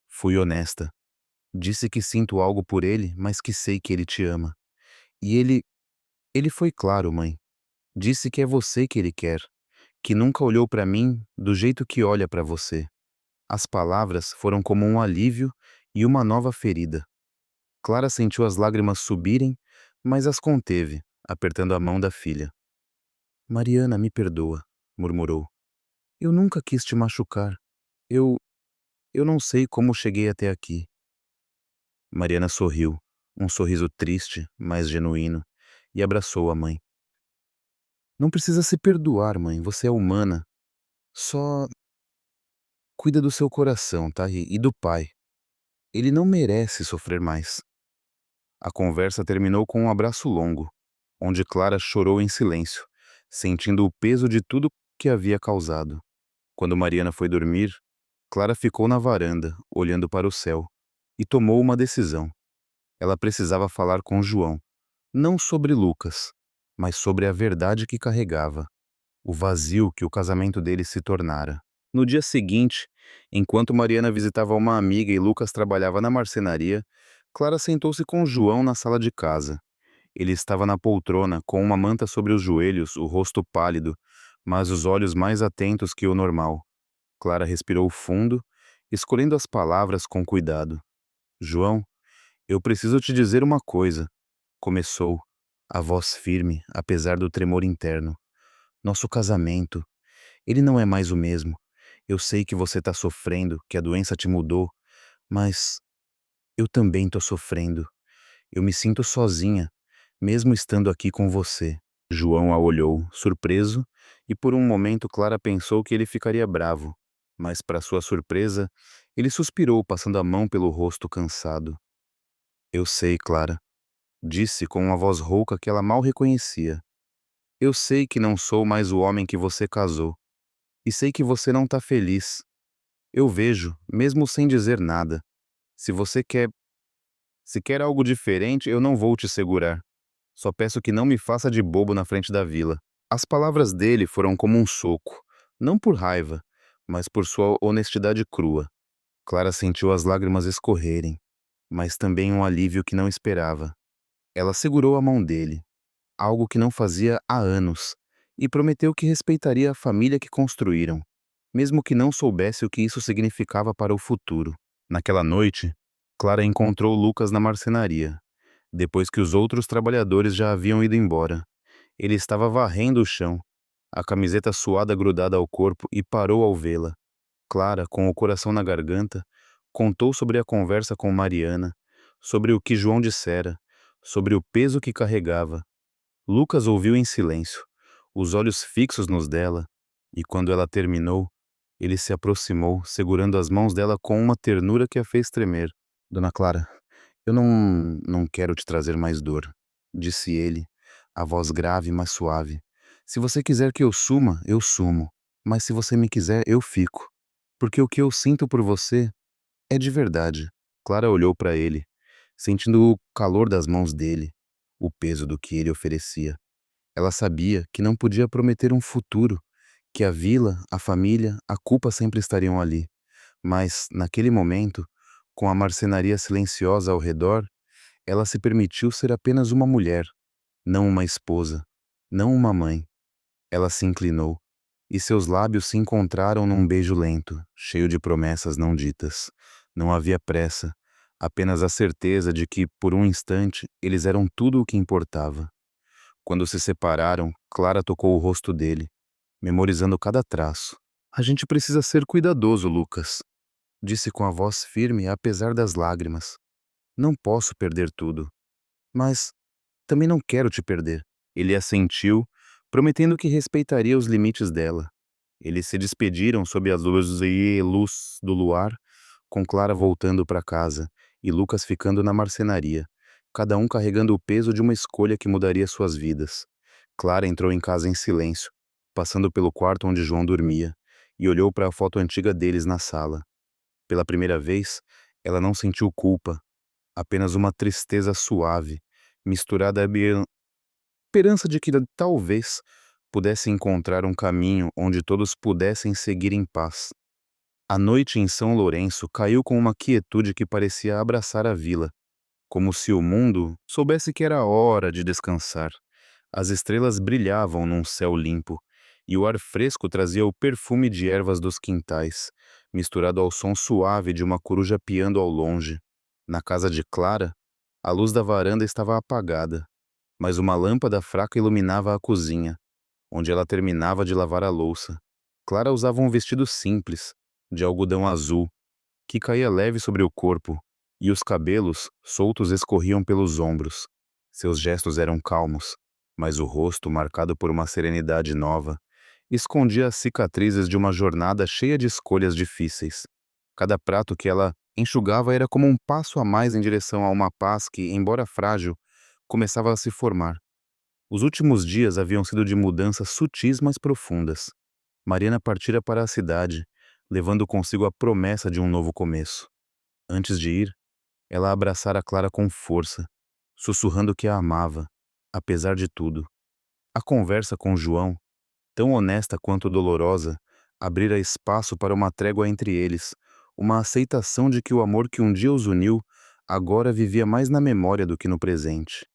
"Fui honesta. Disse que sinto algo por ele, mas que sei que ele te ama. E ele foi claro, mãe. Disse que é você que ele quer, que nunca olhou para mim do jeito que olha para você." As palavras foram como um alívio e uma nova ferida. Clara sentiu as lágrimas subirem, mas as conteve, apertando a mão da filha. "Mariana, me perdoa", murmurou. "Eu nunca quis te machucar. Eu... eu não sei como cheguei até aqui." Mariana sorriu, um sorriso triste, mas genuíno, e abraçou a mãe. "Não precisa se perdoar, mãe. Você é humana. Só cuida do seu coração, tá? E do pai. Ele não merece sofrer mais." A conversa terminou com um abraço longo, onde Clara chorou em silêncio, sentindo o peso de tudo que havia causado. Quando Mariana foi dormir, Clara ficou na varanda, olhando para o céu, e tomou uma decisão. Ela precisava falar com João, não sobre Lucas, mas sobre a verdade que carregava, o vazio que o casamento deles se tornara. No dia seguinte, enquanto Mariana visitava uma amiga e Lucas trabalhava na marcenaria, Clara sentou-se com João na sala de casa. Ele estava na poltrona, com uma manta sobre os joelhos, o rosto pálido, mas os olhos mais atentos que o normal. Clara respirou fundo, escolhendo as palavras com cuidado. João, eu preciso te dizer uma coisa. Começou, a voz firme, apesar do tremor interno. Nosso casamento, ele não é mais o mesmo. Eu sei que você tá sofrendo, que a doença te mudou, mas eu também tô sofrendo. Eu me sinto sozinha, mesmo estando aqui com você. João a olhou, surpreso, e por um momento Clara pensou que ele ficaria bravo. Mas, para sua surpresa, ele suspirou, passando a mão pelo rosto cansado. Eu sei, Clara, disse com uma voz rouca que ela mal reconhecia. Eu sei que não sou mais o homem que você casou. E sei que você não tá feliz. Eu vejo, mesmo sem dizer nada. Se você quer, se quer algo diferente, eu não vou te segurar. Só peço que não me faça de bobo na frente da vila. As palavras dele foram como um soco, não por raiva, mas por sua honestidade crua. Clara sentiu as lágrimas escorrerem, mas também um alívio que não esperava. Ela segurou a mão dele, algo que não fazia há anos, e prometeu que respeitaria a família que construíram, mesmo que não soubesse o que isso significava para o futuro. Naquela noite, Clara encontrou Lucas na marcenaria, depois que os outros trabalhadores já haviam ido embora. Ele estava varrendo o chão, a camiseta suada grudada ao corpo, e parou ao vê-la. Clara, com o coração na garganta, contou sobre a conversa com Mariana, sobre o que João dissera, sobre o peso que carregava. Lucas ouviu em silêncio, os olhos fixos nos dela, e quando ela terminou, ele se aproximou, segurando as mãos dela com uma ternura que a fez tremer. Dona Clara, eu não quero te trazer mais dor, disse ele, a voz grave, mas suave. Se você quiser que eu sumo. Mas se você me quiser, eu fico. Porque o que eu sinto por você é de verdade. Clara olhou para ele, sentindo o calor das mãos dele, o peso do que ele oferecia. Ela sabia que não podia prometer um futuro, que a vila, a família, a culpa sempre estariam ali. Mas, naquele momento, com a marcenaria silenciosa ao redor, ela se permitiu ser apenas uma mulher, não uma esposa, não uma mãe. Ela se inclinou, e seus lábios se encontraram num beijo lento, cheio de promessas não ditas. Não havia pressa, apenas a certeza de que, por um instante, eles eram tudo o que importava. Quando se separaram, Clara tocou o rosto dele, memorizando cada traço. A gente precisa ser cuidadoso, Lucas, disse com a voz firme, apesar das lágrimas. Não posso perder tudo. Mas também não quero te perder. Ele assentiu, prometendo que respeitaria os limites dela. Eles se despediram sob as luzes e luz do luar, com Clara voltando para casa e Lucas ficando na marcenaria, cada um carregando o peso de uma escolha que mudaria suas vidas. Clara entrou em casa em silêncio, passando pelo quarto onde João dormia, e olhou para a foto antiga deles na sala. Pela primeira vez, ela não sentiu culpa, apenas uma tristeza suave, misturada à esperança de que talvez pudesse encontrar um caminho onde todos pudessem seguir em paz. A noite em São Lourenço caiu com uma quietude que parecia abraçar a vila, como se o mundo soubesse que era hora de descansar. As estrelas brilhavam num céu limpo, e o ar fresco trazia o perfume de ervas dos quintais, misturado ao som suave de uma coruja piando ao longe. Na casa de Clara, a luz da varanda estava apagada, mas uma lâmpada fraca iluminava a cozinha, onde ela terminava de lavar a louça. Clara usava um vestido simples, de algodão azul, que caía leve sobre o corpo, e os cabelos soltos escorriam pelos ombros. Seus gestos eram calmos, mas o rosto, marcado por uma serenidade nova, escondia as cicatrizes de uma jornada cheia de escolhas difíceis. Cada prato que ela enxugava era como um passo a mais em direção a uma paz que, embora frágil, começava a se formar. Os últimos dias haviam sido de mudanças sutis mas profundas. Mariana partira para a cidade, levando consigo a promessa de um novo começo. Antes de ir, Ela abraçara Clara com força, sussurrando que a amava, apesar de tudo. A conversa com João, tão honesta quanto dolorosa, abrira espaço para uma trégua entre eles, uma aceitação de que o amor que um dia os uniu agora vivia mais na memória do que no presente.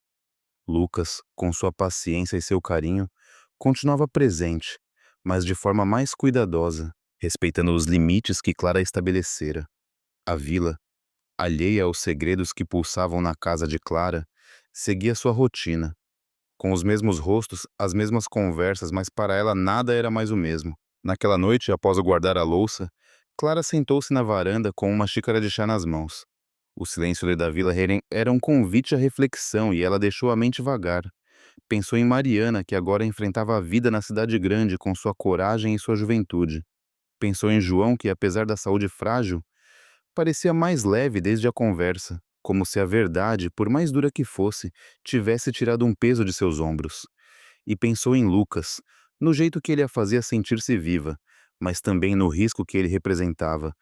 Lucas, com sua paciência e seu carinho, continuava presente, mas de forma mais cuidadosa, respeitando os limites que Clara estabelecera. A vila, alheia aos segredos que pulsavam na casa de Clara, seguia sua rotina, com os mesmos rostos, as mesmas conversas, mas para ela nada era mais o mesmo. Naquela noite, após guardar a louça, Clara sentou-se na varanda com uma xícara de chá nas mãos. O silêncio da vila era um convite à reflexão e ela deixou a mente vagar. Pensou em Mariana, que agora enfrentava a vida na cidade grande com sua coragem e sua juventude. Pensou em João, que apesar da saúde frágil, parecia mais leve desde a conversa, como se a verdade, por mais dura que fosse, tivesse tirado um peso de seus ombros. E pensou em Lucas, no jeito que ele a fazia sentir-se viva, mas também no risco que ele representava,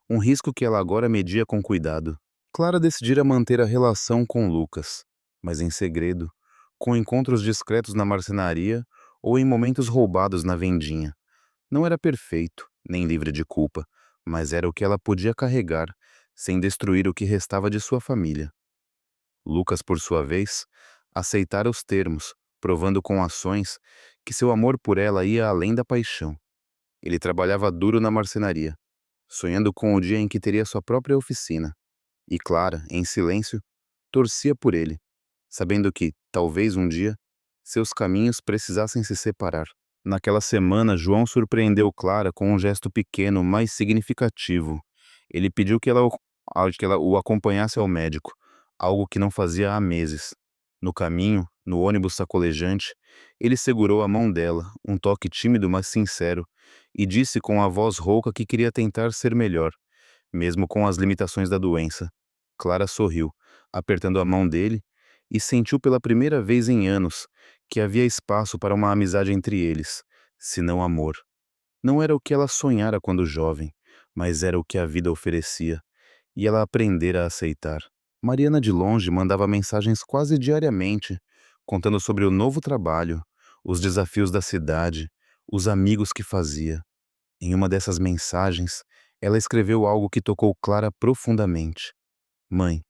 um risco que ela agora media com cuidado. Clara decidira manter a relação com Lucas, mas em segredo, com encontros discretos na marcenaria ou em momentos roubados na vendinha. Não era perfeito, nem livre de culpa, mas era o que ela podia carregar, sem destruir o que restava de sua família. Lucas, por sua vez, aceitara os termos, provando com ações que seu amor por ela ia além da paixão. Ele trabalhava duro na marcenaria, sonhando com o dia em que teria sua própria oficina. E Clara, em silêncio, torcia por ele, sabendo que, talvez um dia, seus caminhos precisassem se separar. Naquela semana, João surpreendeu Clara com um gesto pequeno, mas significativo. Ele pediu que ela o acompanhasse ao médico, algo que não fazia há meses. No caminho, no ônibus sacolejante, ele segurou a mão dela, um toque tímido mas sincero, e disse com a voz rouca que queria tentar ser melhor, mesmo com as limitações da doença. Clara sorriu, apertando a mão dele, e sentiu pela primeira vez em anos que havia espaço para uma amizade entre eles, se não amor. Não era o que ela sonhara quando jovem, mas era o que a vida oferecia, e ela aprendera a aceitar. Mariana de longe mandava mensagens quase diariamente, contando sobre o novo trabalho, os desafios da cidade, os amigos que fazia. Em uma dessas mensagens, ela escreveu algo que tocou Clara profundamente. Mãe,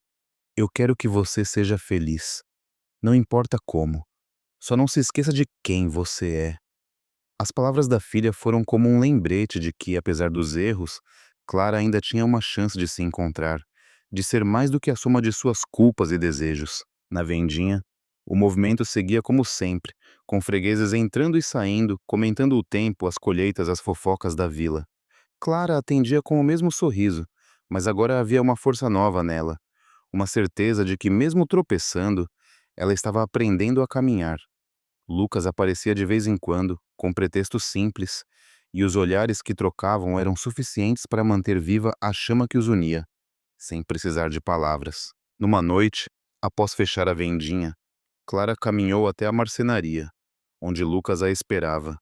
eu quero que você seja feliz. Não importa como. Só não se esqueça de quem você é. As palavras da filha foram como um lembrete de que, apesar dos erros, Clara ainda tinha uma chance de se encontrar, de ser mais do que a soma de suas culpas e desejos. Na vendinha, o movimento seguia como sempre, com fregueses entrando e saindo, comentando o tempo, as colheitas, as fofocas da vila. Clara atendia com o mesmo sorriso, mas agora havia uma força nova nela, uma certeza de que, mesmo tropeçando, ela estava aprendendo a caminhar. Lucas aparecia de vez em quando, com pretextos simples, e os olhares que trocavam eram suficientes para manter viva a chama que os unia, sem precisar de palavras. Numa noite, após fechar a vendinha, Clara caminhou até a marcenaria, onde Lucas a esperava.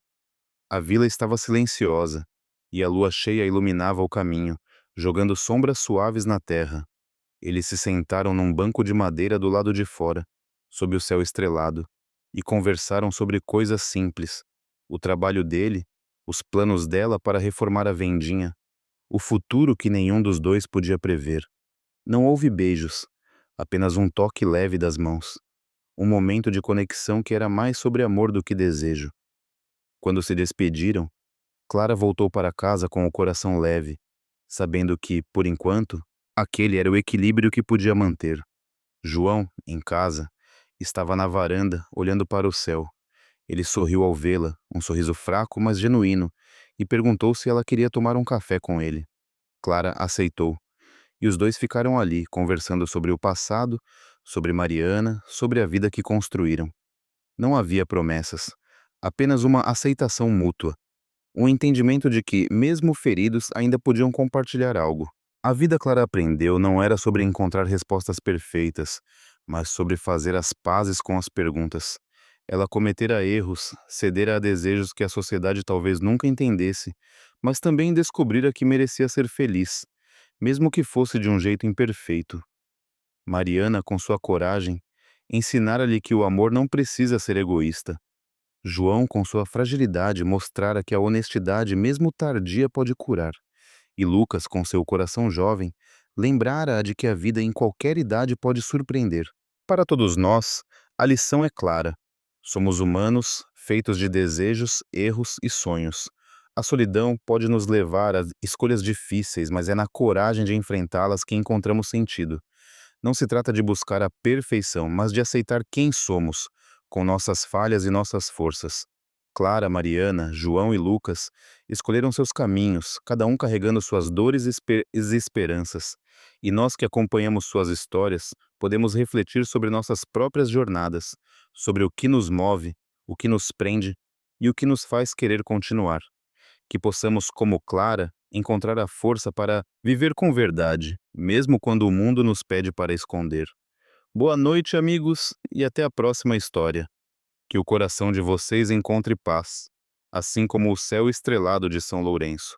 A vila estava silenciosa, e a lua cheia iluminava o caminho, jogando sombras suaves na terra. Eles se sentaram num banco de madeira do lado de fora, sob o céu estrelado, e conversaram sobre coisas simples, o trabalho dele, os planos dela para reformar a vendinha, o futuro que nenhum dos dois podia prever. Não houve beijos, apenas um toque leve das mãos, um momento de conexão que era mais sobre amor do que desejo. Quando se despediram, Clara voltou para casa com o coração leve, sabendo que, por enquanto, aquele era o equilíbrio que podia manter. João, em casa, estava na varanda, olhando para o céu. Ele sorriu ao vê-la, um sorriso fraco, mas genuíno, e perguntou se ela queria tomar um café com ele. Clara aceitou, e os dois ficaram ali, conversando sobre o passado, sobre Mariana, sobre a vida que construíram. Não havia promessas, apenas uma aceitação mútua, um entendimento de que, mesmo feridos, ainda podiam compartilhar algo. A vida, Clara aprendeu, não era sobre encontrar respostas perfeitas, mas sobre fazer as pazes com as perguntas. Ela cometera erros, cedera a desejos que a sociedade talvez nunca entendesse, mas também descobrira que merecia ser feliz, mesmo que fosse de um jeito imperfeito. Mariana, com sua coragem, ensinara-lhe que o amor não precisa ser egoísta. João, com sua fragilidade, mostrara que a honestidade, mesmo tardia, pode curar. E Lucas, com seu coração jovem, lembrara-a de que a vida em qualquer idade pode surpreender. Para todos nós, a lição é clara. Somos humanos, feitos de desejos, erros e sonhos. A solidão pode nos levar a escolhas difíceis, mas é na coragem de enfrentá-las que encontramos sentido. Não se trata de buscar a perfeição, mas de aceitar quem somos, com nossas falhas e nossas forças. Clara, Mariana, João e Lucas escolheram seus caminhos, cada um carregando suas dores e esperanças. E nós que acompanhamos suas histórias, podemos refletir sobre nossas próprias jornadas, sobre o que nos move, o que nos prende e o que nos faz querer continuar. Que possamos, como Clara, encontrar a força para viver com verdade, mesmo quando o mundo nos pede para esconder. Boa noite, amigos, e até a próxima história. Que o coração de vocês encontre paz, assim como o céu estrelado de São Lourenço.